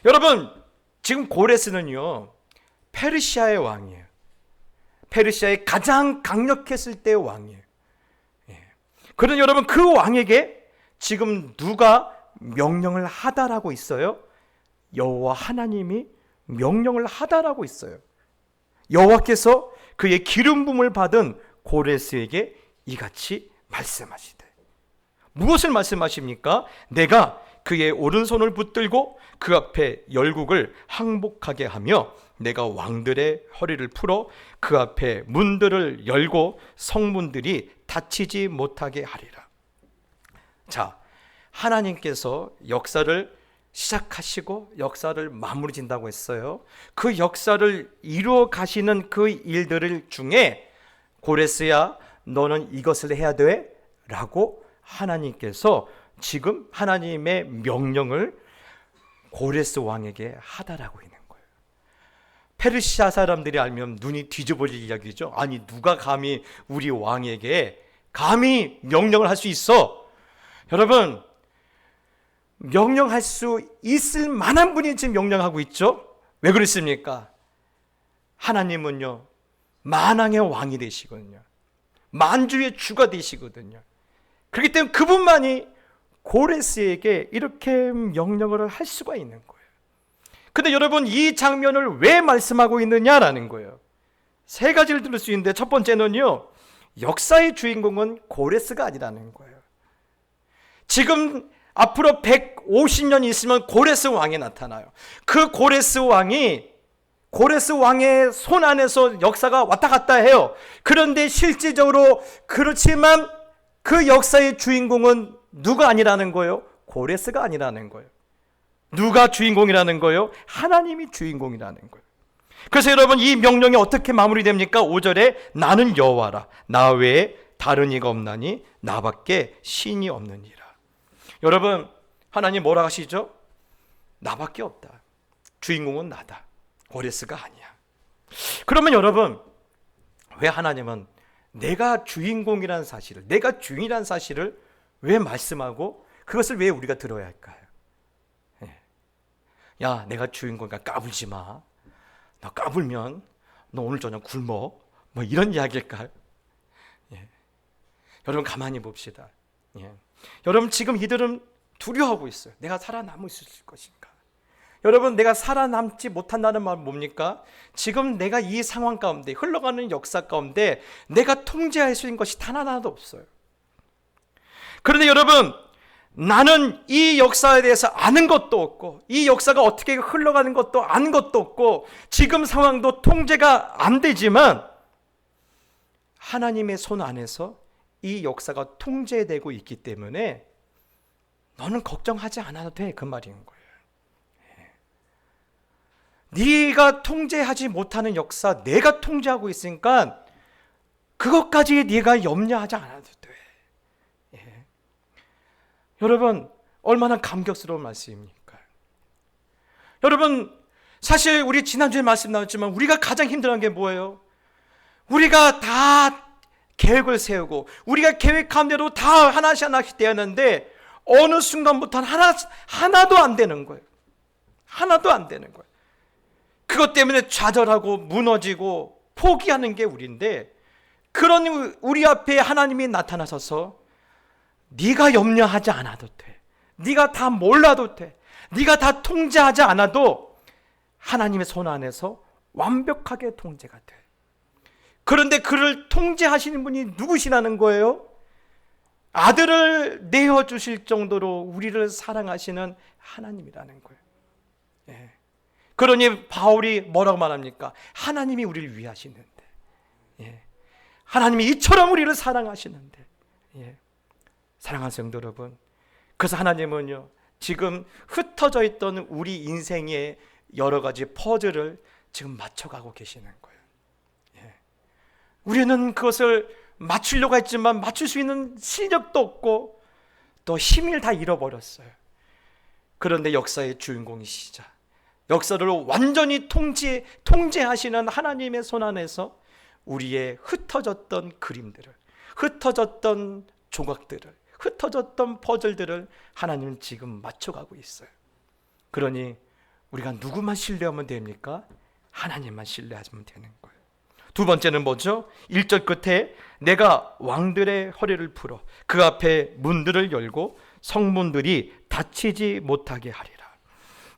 여러분, 지금 고레스는요, 페르시아의 왕이에요. 페르시아의 가장 강력했을 때의 왕이에요. 그런데 여러분, 그 왕에게 지금 누가 명령을 하다라고 있어요? 여호와 하나님이 명령을 하다라고 있어요. 여호와께서 그의 기름 부음을 받은 고레스에게 이같이 말씀하시되. 무엇을 말씀하십니까? 내가 그의 오른손을 붙들고 그 앞에 열국을 항복하게 하며 내가 왕들의 허리를 풀어 그 앞에 문들을 열고 성문들이 닫히지 못하게 하리라. 자, 하나님께서 역사를 시작하시고 역사를 마무리 진다고 했어요. 그 역사를 이루어 가시는 그 일들 중에 고레스야, 너는 이것을 해야 돼 라고 하나님께서 지금 하나님의 명령을 고레스 왕에게 하다라고 있는 거예요. 페르시아 사람들이 알면 눈이 뒤집어질 이야기죠. 아니, 누가 감히 우리 왕에게 감히 명령을 할 수 있어? 여러분, 명령할 수 있을 만한 분이 지금 명령하고 있죠. 왜 그렇습니까? 하나님은요, 만왕의 왕이 되시거든요. 만주의 주가 되시거든요. 그렇기 때문에 그분만이 고레스에게 이렇게 명령을 할 수가 있는 거예요. 근데 여러분, 이 장면을 왜 말씀하고 있느냐라는 거예요. 세 가지를 들을 수 있는데 첫 번째는요, 역사의 주인공은 고레스가 아니라는 거예요. 지금 앞으로 150년 있으면 고레스 왕이 나타나요. 그 고레스 왕의 손 안에서 역사가 왔다 갔다 해요. 그런데 실질적으로 그렇지만 그 역사의 주인공은 누가 아니라는 거예요? 고레스가 아니라는 거예요. 누가 주인공이라는 거예요? 하나님이 주인공이라는 거예요. 그래서 여러분, 이 명령이 어떻게 마무리됩니까? 5절에 나는 여호와라, 나 외에 다른 이가 없나니 나밖에 신이 없느니라. 여러분, 하나님 뭐라 하시죠? 나밖에 없다. 주인공은 나다. 고레스가 아니야. 그러면 여러분, 왜 하나님은 내가 주인공이라는 사실을, 내가 주인이라는 사실을 왜 말씀하고 그것을 왜 우리가 들어야 할까요? 야, 내가 주인공이니까 까불지 마. 너 까불면 너 오늘 저녁 굶어. 뭐 이런 이야기일까요? 여러분, 가만히 봅시다. 여러분, 지금 이들은 두려워하고 있어요. 내가 살아남을 수 있을 것인가? 여러분, 내가 살아남지 못한다는 말은 뭡니까? 지금 내가 이 상황 가운데, 흘러가는 역사 가운데 내가 통제할 수 있는 것이 단 하나도 없어요. 그런데 여러분, 나는 이 역사에 대해서 아는 것도 없고, 이 역사가 어떻게 흘러가는 것도 아는 것도 없고, 지금 상황도 통제가 안 되지만 하나님의 손 안에서 이 역사가 통제되고 있기 때문에 너는 걱정하지 않아도 돼, 그 말인 거예요. 네가 통제하지 못하는 역사, 내가 통제하고 있으니까 그것까지 네가 염려하지 않아도 돼. 여러분, 얼마나 감격스러운 말씀입니까? 여러분, 사실 우리 지난주에 말씀 나왔지만 우리가 가장 힘들어하는 게 뭐예요? 우리가 다 계획을 세우고 우리가 계획한 대로 다 하나씩 하나씩 되었는데 어느 순간부터는 하나도 안 되는 거예요. 하나도 안 되는 거예요. 그것 때문에 좌절하고 무너지고 포기하는 게 우리인데, 그런 우리 앞에 하나님이 나타나셔서 네가 염려하지 않아도 돼, 네가 다 몰라도 돼, 네가 다 통제하지 않아도 하나님의 손 안에서 완벽하게 통제가 돼. 그런데 그를 통제하시는 분이 누구시라는 거예요? 아들을 내어주실 정도로 우리를 사랑하시는 하나님이라는 거예요. 그러니 바울이 뭐라고 말합니까? 하나님이 우리를 위하시는데, 하나님이 이처럼 우리를 사랑하시는데, 사랑하는 성도 여러분, 그래서 하나님은요, 지금 흩어져 있던 우리 인생의 여러 가지 퍼즐을 지금 맞춰가고 계시는 거예요. 우리는 그것을 맞추려고 했지만 맞출 수 있는 실력도 없고 또 힘을 다 잃어버렸어요. 그런데 역사의 주인공이시자, 역사를 완전히 통제하시는 하나님의 손 안에서 우리의 흩어졌던 그림들을, 흩어졌던 조각들을, 흩어졌던 퍼즐들을 하나님은 지금 맞춰가고 있어요. 그러니 우리가 누구만 신뢰하면 됩니까? 하나님만 신뢰하면 되는 거예요. 두 번째는 뭐죠? 1절 끝에 내가 왕들의 허리를 풀어 그 앞에 문들을 열고 성문들이 닫히지 못하게 하리라.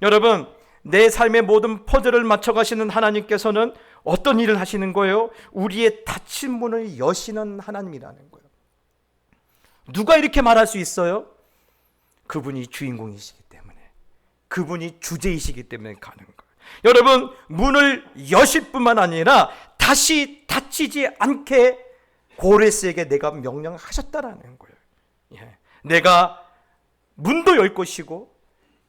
여러분, 내 삶의 모든 퍼즐을 맞춰가시는 하나님께서는 어떤 일을 하시는 거예요? 우리의 닫힌 문을 여시는 하나님이라는 거예요. 누가 이렇게 말할 수 있어요? 그분이 주인공이시기 때문에, 그분이 주제이시기 때문에 가는 거예요. 여러분, 문을 여실 뿐만 아니라 다시 닫히지 않게 고레스에게 내가 명령하셨다라는 거예요. 내가 문도 열 것이고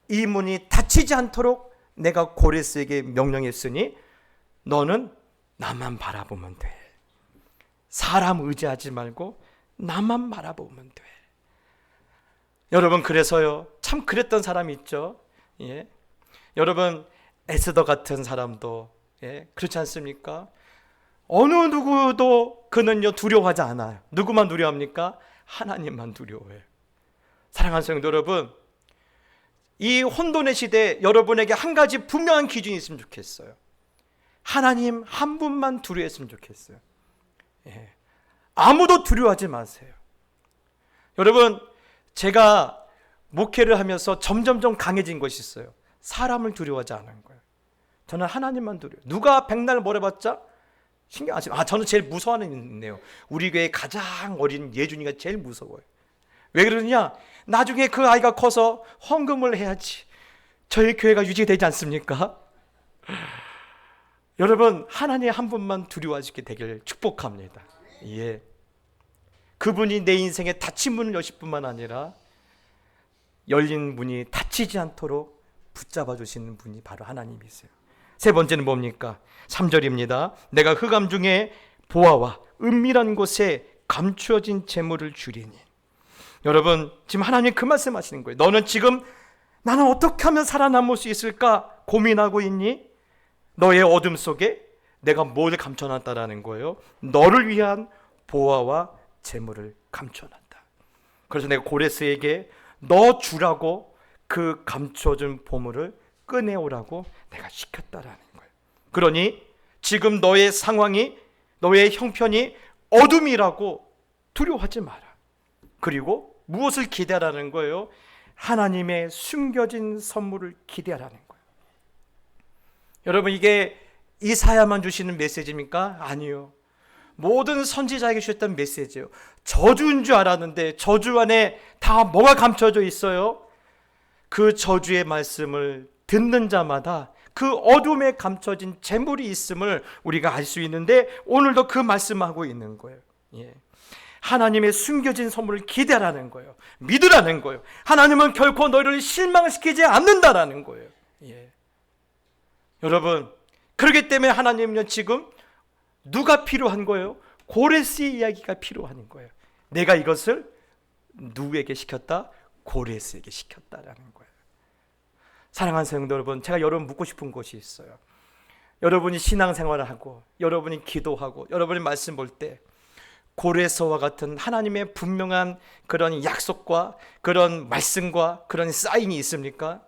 이 문이 닫히지 않도록 내가 고레스에게 명령했으니 너는 나만 바라보면 돼. 사람 의지하지 말고 나만 바라보면 돼. 여러분, 그래서요, 참 그랬던 사람이 있죠. 여러분, 에스더 같은 사람도 그렇지 않습니까? 어느 누구도 그는요 두려워하지 않아요. 누구만 두려워합니까? 하나님만 두려워해요. 사랑하는 성도 여러분, 이 혼돈의 시대에 여러분에게 한 가지 분명한 기준이 있으면 좋겠어요. 하나님 한 분만 두려워했으면 좋겠어요. 아무도 두려워하지 마세요. 여러분, 제가 목회를 하면서 점점점 강해진 것이 있어요. 사람을 두려워하지 않은 거예요. 저는 하나님만 두려워요. 누가 백날 뭐래봤자 신경 안 쓰고, 저는 제일 무서워하는 일이네요. 우리 교회 가장 어린 예준이가 제일 무서워요. 왜 그러냐? 나중에 그 아이가 커서 헌금을 해야지 저희 교회가 유지되지 않습니까? 여러분, 하나님 한 분만 두려워하시게 되길 축복합니다. 예. 그분이 내 인생에 닫힌 문을 여실 뿐만 아니라 열린 문이 닫히지 않도록 붙잡아 주시는 분이 바로 하나님이세요. 세 번째는 뭡니까? 3절입니다. 내가 흑암 중에 보아와 은밀한 곳에 감추어진 재물을 주리니. 여러분, 지금 하나님 그 말씀하시는 거예요. 너는 지금 나는 어떻게 하면 살아남을 수 있을까 고민하고 있니? 너의 어둠 속에 내가 뭘 감춰놨다라는 거예요. 너를 위한 보화와 재물을 감춰놨다. 그래서 내가 고레스에게 너 주라고 그 감춰준 보물을 꺼내오라고 내가 시켰다라는 거예요. 그러니 지금 너의 상황이, 너의 형편이 어둠이라고 두려워하지 마라. 그리고 무엇을 기대하라는 거예요? 하나님의 숨겨진 선물을 기대하라는 거예요. 여러분, 이게 이사야만 주시는 메시지입니까? 아니요. 모든 선지자에게 주셨던 메시지예요. 저주인 줄 알았는데 저주 안에 다 뭐가 감춰져 있어요? 그 저주의 말씀을 듣는 자마다 그 어둠에 감춰진 재물이 있음을 우리가 알 수 있는데, 오늘도 그 말씀하고 있는 거예요. 예. 하나님의 숨겨진 선물을 기대하라는 거예요. 믿으라는 거예요. 하나님은 결코 너희를 실망시키지 않는다라는 거예요. 예. 여러분, 그렇기 때문에 하나님은 지금 누가 필요한 거예요? 고레스의 이야기가 필요한 거예요. 내가 이것을 누구에게 시켰다? 고레스에게 시켰다라는 거예요. 사랑하는 성도 여러분, 제가 여러분 묻고 싶은 것이 있어요. 여러분이 신앙생활을 하고, 여러분이 기도하고, 여러분이 말씀 볼 때 고레스와 같은 하나님의 분명한 그런 약속과 그런 말씀과 그런 사인이 있습니까?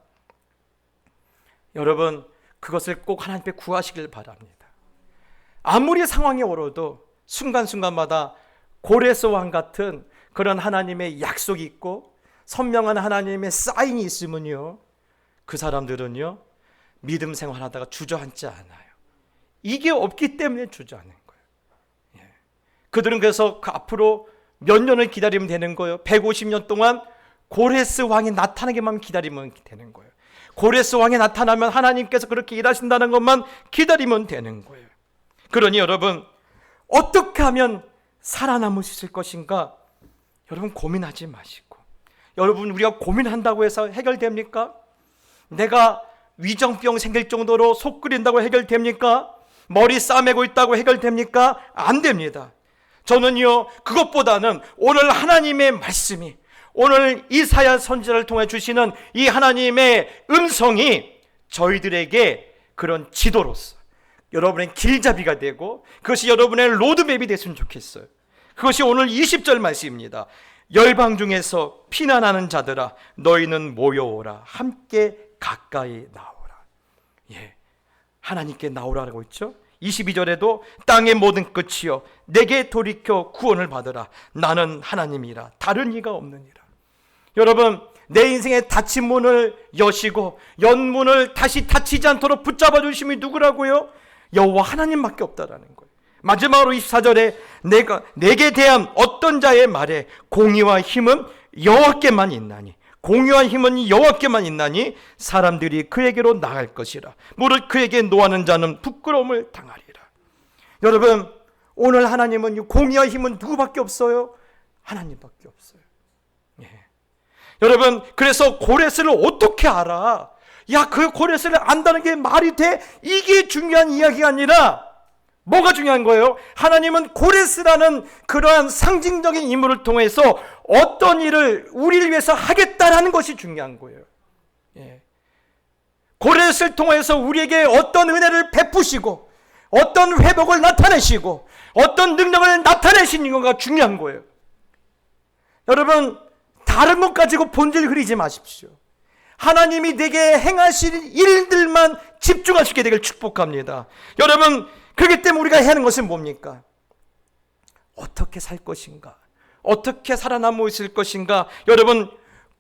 여러분, 그것을 꼭 하나님께 구하시길 바랍니다. 아무리 상황이 어려도 순간순간마다 고레스와 같은 그런 하나님의 약속이 있고 선명한 하나님의 사인이 있으면요, 그 사람들은요 믿음 생활하다가 주저앉지 않아요. 이게 없기 때문에 주저앉는 거예요. 예. 그들은 그래서 그 앞으로 몇 년을 기다리면 되는 거예요. 150년 동안 고레스 왕이 나타나기만 기다리면 되는 거예요. 고레스 왕이 나타나면 하나님께서 그렇게 일하신다는 것만 기다리면 되는 거예요. 그러니 여러분, 어떻게 하면 살아남을 수 있을 것인가? 여러분, 고민하지 마시고. 여러분, 우리가 고민한다고 해서 해결됩니까? 내가 위정병 생길 정도로 속 끓인다고 해결됩니까? 머리 싸매고 있다고 해결됩니까? 안 됩니다. 저는요, 그것보다는 오늘 하나님의 말씀이, 오늘 이사야 선지자를 통해 주시는 이 하나님의 음성이 저희들에게 그런 지도로서 여러분의 길잡이가 되고, 그것이 여러분의 로드맵이 됐으면 좋겠어요. 그것이 오늘 20절 말씀입니다. 열방 중에서 피난하는 자들아, 너희는 모여오라. 함께 가까이 나오라. 예, 하나님께 나오라고 있죠. 22절에도 땅의 모든 끝이여 내게 돌이켜 구원을 받으라. 나는 하나님이라 다른 이가 없느니라. 여러분, 내 인생의 닫힌 문을 여시고 연문을 다시 닫히지 않도록 붙잡아 주심이 누구라고요? 여호와 하나님밖에 없다라는 거예요. 마지막으로 24절에 내게 대한 어떤 자의 말에 공의와 힘은 여호와께만 있나니, 공의와 힘은 여호와께만 있나니 사람들이 그에게로 나갈 것이라. 무릇 그에게 노하는 자는 부끄러움을 당하리라. 여러분, 오늘 하나님은 공의와 힘은 누구밖에 없어요? 하나님밖에 없어요. 예. 여러분, 그래서 고레스를 어떻게 알아? 야, 그 고레스를 안다는 게 말이 돼? 이게 중요한 이야기가 아니라 뭐가 중요한 거예요? 하나님은 고레스라는 그러한 상징적인 인물을 통해서 어떤 일을 우리를 위해서 하겠다라는 것이 중요한 거예요. 예. 고레스를 통해서 우리에게 어떤 은혜를 베푸시고 어떤 회복을 나타내시고 어떤 능력을 나타내시는 것가 중요한 거예요. 여러분, 다른 것 가지고 본질 그리지 마십시오. 하나님이 내게 행하실 일들만 집중하시게 되길 축복합니다. 여러분, 그렇기 때문에 우리가 해야 하는 것은 뭡니까? 어떻게 살 것인가? 어떻게 살아남고 있을 것인가? 여러분,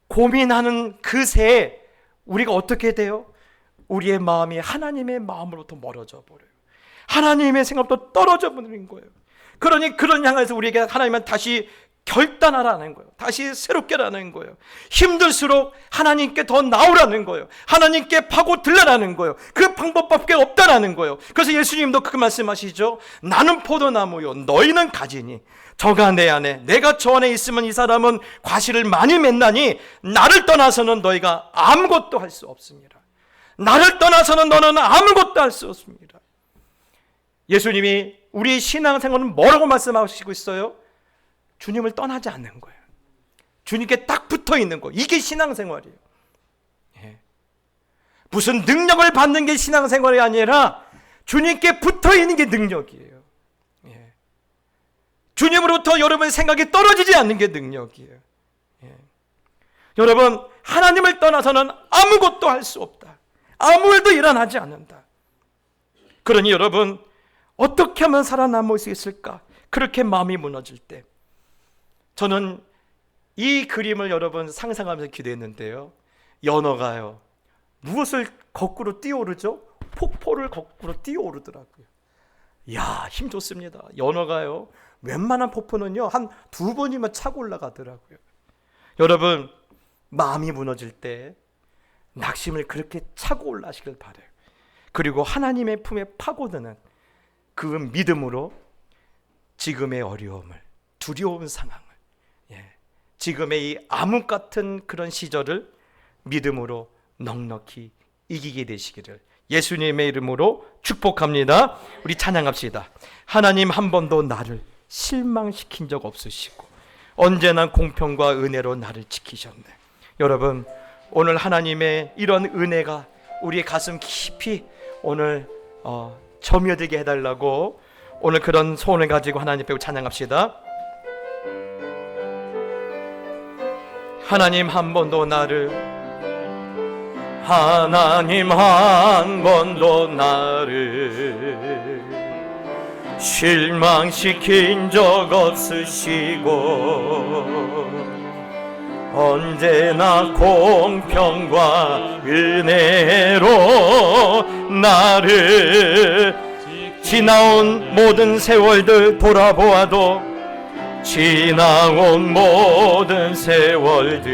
고민하는 그 새에 우리가 어떻게 돼요? 우리의 마음이 하나님의 마음으로부터 멀어져 버려요. 하나님의 생각부터 떨어져 버리는 거예요. 그러니 그런 향해서 우리에게 하나님은 다시 결단하라는 거예요. 다시 새롭게라는 거예요. 힘들수록 하나님께 더 나오라는 거예요. 하나님께 파고들라는 거예요. 그 방법밖에 없다라는 거예요. 그래서 예수님도 그 말씀하시죠. 나는 포도나무요 너희는 가지니 저가 내 안에 내가 저 안에 있으면 이 사람은 과실을 많이 맺나니 나를 떠나서는 너희가 아무것도 할 수 없습니다. 나를 떠나서는 너는 아무것도 할 수 없습니다. 예수님이 우리 신앙생활은 뭐라고 말씀하시고 있어요? 주님을 떠나지 않는 거예요. 주님께 딱 붙어 있는 거. 이게 신앙생활이에요. 예. 무슨 능력을 받는 게 신앙생활이 아니라 주님께 붙어 있는 게 능력이에요. 예. 주님으로부터 여러분의 생각이 떨어지지 않는 게 능력이에요. 예. 여러분, 하나님을 떠나서는 아무것도 할 수 없다. 아무 일도 일어나지 않는다. 그러니 여러분, 어떻게 하면 살아남을 수 있을까? 그렇게 마음이 무너질 때 저는 이 그림을 여러분 상상하면서 기도했는데요. 연어가요, 무엇을 거꾸로 뛰어오르죠? 폭포를 거꾸로 뛰어오르더라고요. 이야, 힘 좋습니다. 연어가요, 웬만한 폭포는요 한 2번이면 차고 올라가더라고요. 여러분, 마음이 무너질 때 낙심을 그렇게 차고 올라가시길 바라요. 그리고 하나님의 품에 파고드는 그 믿음으로 지금의 어려움을, 두려운 상황을, 지금의 이 암흑 같은 그런 시절을 믿음으로 넉넉히 이기게 되시기를 예수님의 이름으로 축복합니다. 우리 찬양합시다. 하나님 한 번도 나를 실망시킨 적 없으시고 언제나 공평과 은혜로 나를 지키셨네. 여러분, 오늘 하나님의 이런 은혜가 우리의 가슴 깊이 오늘 점여들게 해달라고 오늘 그런 소원을 가지고 하나님 앞에 찬양합시다. 하나님 한 번도 나를, 하나님 한 번도 나를 실망시킨 적 없으시고 언제나 공평과 은혜로 나를 지나온 모든 세월들 돌아보아도 지나온 모든 세월들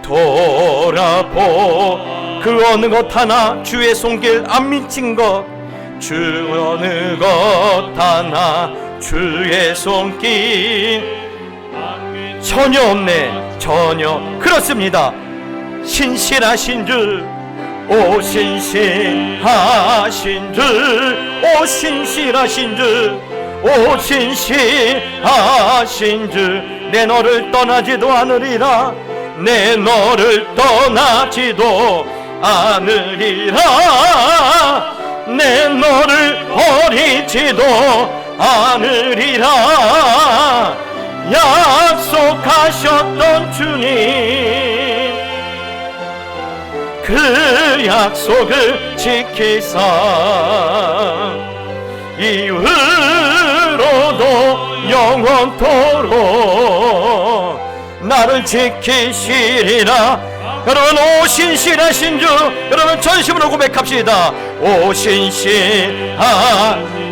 돌아보 그 어느 것 하나 주의 손길 안 미친 것, 주 어느 것 하나 주의 손길 전혀 없네. 전혀. 그렇습니다. 신실하신 줄, 오 신실하신 줄, 오 신실하신 줄, 오 신실하신 줄. 내 너를 떠나지도 않으리라, 내 너를 떠나지도 않으리라, 내 너를 버리지도 않으리라. 약속하셨던 주님, 그 약속을 지키사 이후로도 영원토록 나를 지키시리라. 여러분, 오 신실하신 주, 여러분 전심으로 고백합시다. 오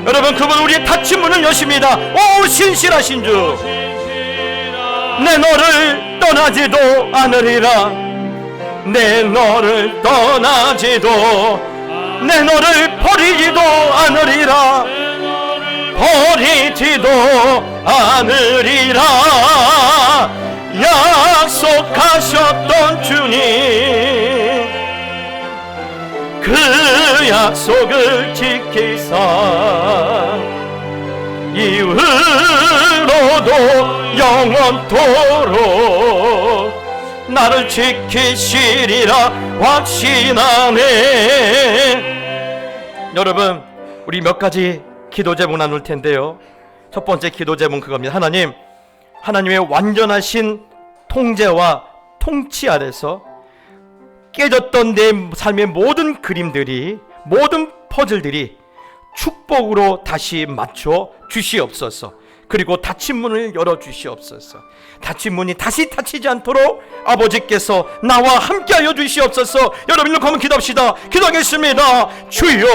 여러분, 그분 우리의 닫힌 문을 여십니다. 오 신실하신 주, 내 너를 떠나지도 않으리라, 내 너를 떠나지도, 내 너를 버리지도 않으리라, 버리지도 않으리라. 약속하셨던 주님, 그 약속을 지키사 이후로도 영원토록 나를 지키시리라 확신하네. 여러분, 우리 몇 가지 기도 제목 나눌 텐데요. 첫 번째 기도 제목은 그겁니다. 하나님의 완전하신 통제와 통치 아래서 깨졌던 내 삶의 모든 그림들이, 모든 퍼즐들이 축복으로 다시 맞춰 주시옵소서. 그리고 닫힌 문을 열어 주시옵소서. 닫힌 문이 다시 닫히지 않도록 아버지께서 나와 함께하여 주시옵소서. 여러분, 일로 가면 기도합시다. 기도하겠습니다. 주여,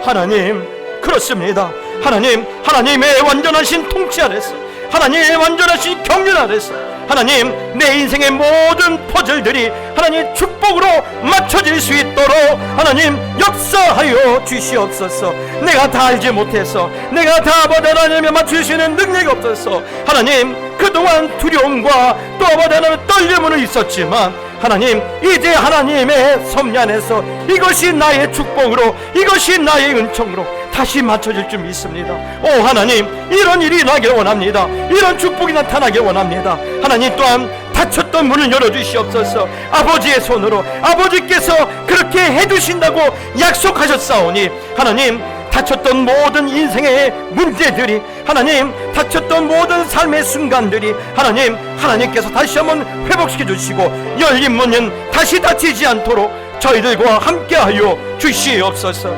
하나님, 그렇습니다. 하나님, 하나님의 완전하신 통치 아래서, 하나님의 완전하신 경륜 아래서 하나님, 내 인생의 모든 퍼즐들이 하나님 축복으로 맞춰질 수 있도록 하나님 역사하여 주시옵소서. 내가 다 알지 못해서, 내가 다 아버지 하나님에 맞출 수 있는 능력이 없어서 하나님 그동안 두려움과 또 아버지 하나님의 떨림은 있었지만 하나님, 이제 하나님의 섭리 안에서 이것이 나의 축복으로, 이것이 나의 은총으로 다시 맞춰질 줄 믿습니다. 오 하나님, 이런 일이 나길 원합니다. 이런 축복이 나타나길 원합니다. 하나님 또한 닫혔던 문을 열어주시옵소서. 아버지의 손으로 아버지께서 그렇게 해주신다고 약속하셨사오니 하나님, 닫혔던 모든 인생의 문제들이, 하나님 닫혔던 모든 삶의 순간들이 하나님, 하나님께서 다시 한번 회복시켜 주시고 열린 문은 다시 닫히지 않도록 저희들과 함께하여 주시옵소서.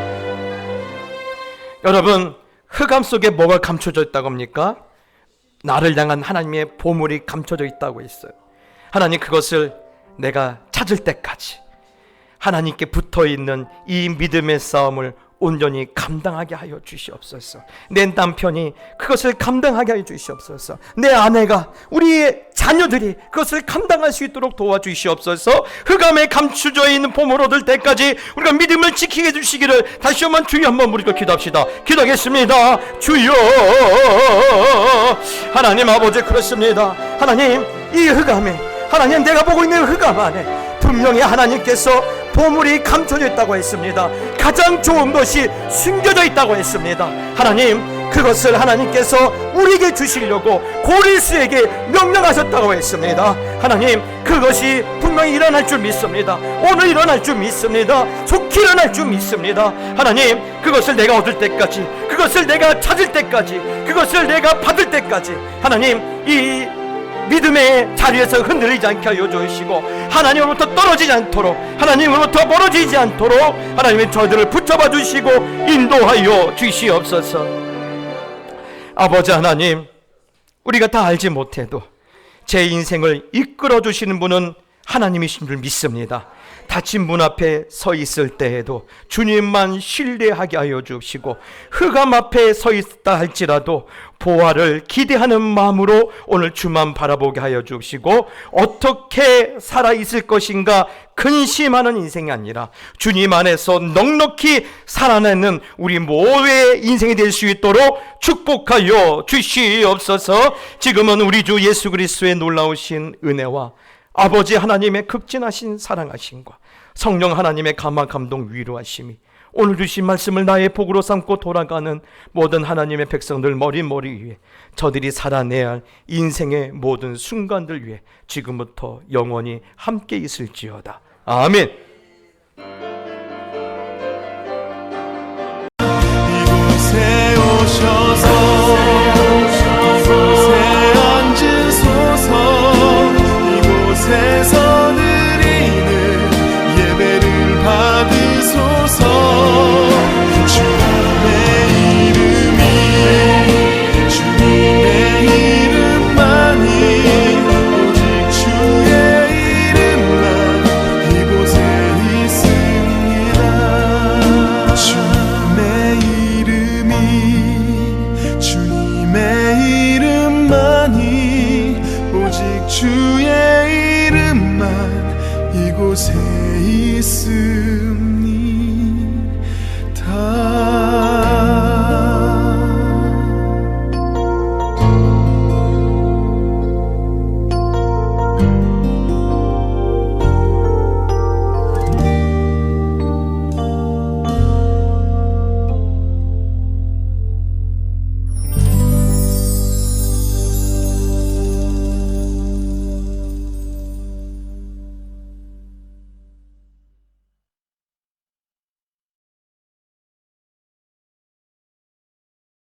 여러분, 흑암 속에 뭐가 감춰져 있다고 합니까? 나를 향한 하나님의 보물이 감춰져 있다고 했어요. 하나님, 그것을 내가 찾을 때까지 하나님께 붙어있는 이 믿음의 싸움을 온전히 감당하게 하여 주시옵소서. 내 남편이 그것을 감당하게 하여 주시옵소서. 내 아내가, 우리의 자녀들이 그것을 감당할 수 있도록 도와주시옵소서. 흑암에 감추져 있는 보물 얻을 때까지 우리가 믿음을 지키게 해주시기를 다시 한번 주여 한번 우리가 기도합시다. 기도하겠습니다. 주여, 하나님 아버지, 그렇습니다. 하나님, 이 흑암에, 하나님 내가 보고 있는 흑암 안에 분명히 하나님께서 보물이 감춰져 있다고 했습니다. 가장 좋은 것이 숨겨져 있다고 했습니다. 하나님, 그것을 하나님께서 우리에게 주시려고 고리스에게 명령하셨다고 했습니다. 하나님, 그것이 분명히 일어날 줄 믿습니다. 오늘 일어날 줄 믿습니다. 속히 일어날 줄 믿습니다. 하나님, 그것을 내가 얻을 때까지, 그것을 내가 찾을 때까지, 그것을 내가 받을 때까지 하나님, 이 믿음의 자리에서 흔들리지 않게 하여 주시고 하나님으로부터 떨어지지 않도록, 하나님으로부터 멀어지지 않도록 하나님의 저희들을 붙잡아 주시고 인도하여 주시옵소서. 아버지 하나님, 우리가 다 알지 못해도 제 인생을 이끌어 주시는 분은 하나님이신 줄 믿습니다. 닫힌 문 앞에 서 있을 때에도 주님만 신뢰하게 하여 주시고, 흑암 앞에 서 있다 할지라도 보화를 기대하는 마음으로 오늘 주만 바라보게 하여 주시고, 어떻게 살아있을 것인가 근심하는 인생이 아니라 주님 안에서 넉넉히 살아내는 우리 모두의 인생이 될 수 있도록 축복하여 주시옵소서. 지금은 우리 주 예수 그리스도의 놀라우신 은혜와 아버지 하나님의 극진하신 사랑하심과 성령 하나님의 감화 감동 위로하심이 오늘 주신 말씀을 나의 복으로 삼고 돌아가는 모든 하나님의 백성들 머리 위에, 저들이 살아내야 할 인생의 모든 순간들 위해 지금부터 영원히 함께 있을지어다. 아멘. 이곳에 오셔서 이곳에서 드리는 예배를 받으소서. 주님의 이름만이, 오직 주의 이름만 이곳에 있습니다. 주님의 이름만이, 오직 주의 이름만 이곳에 있음.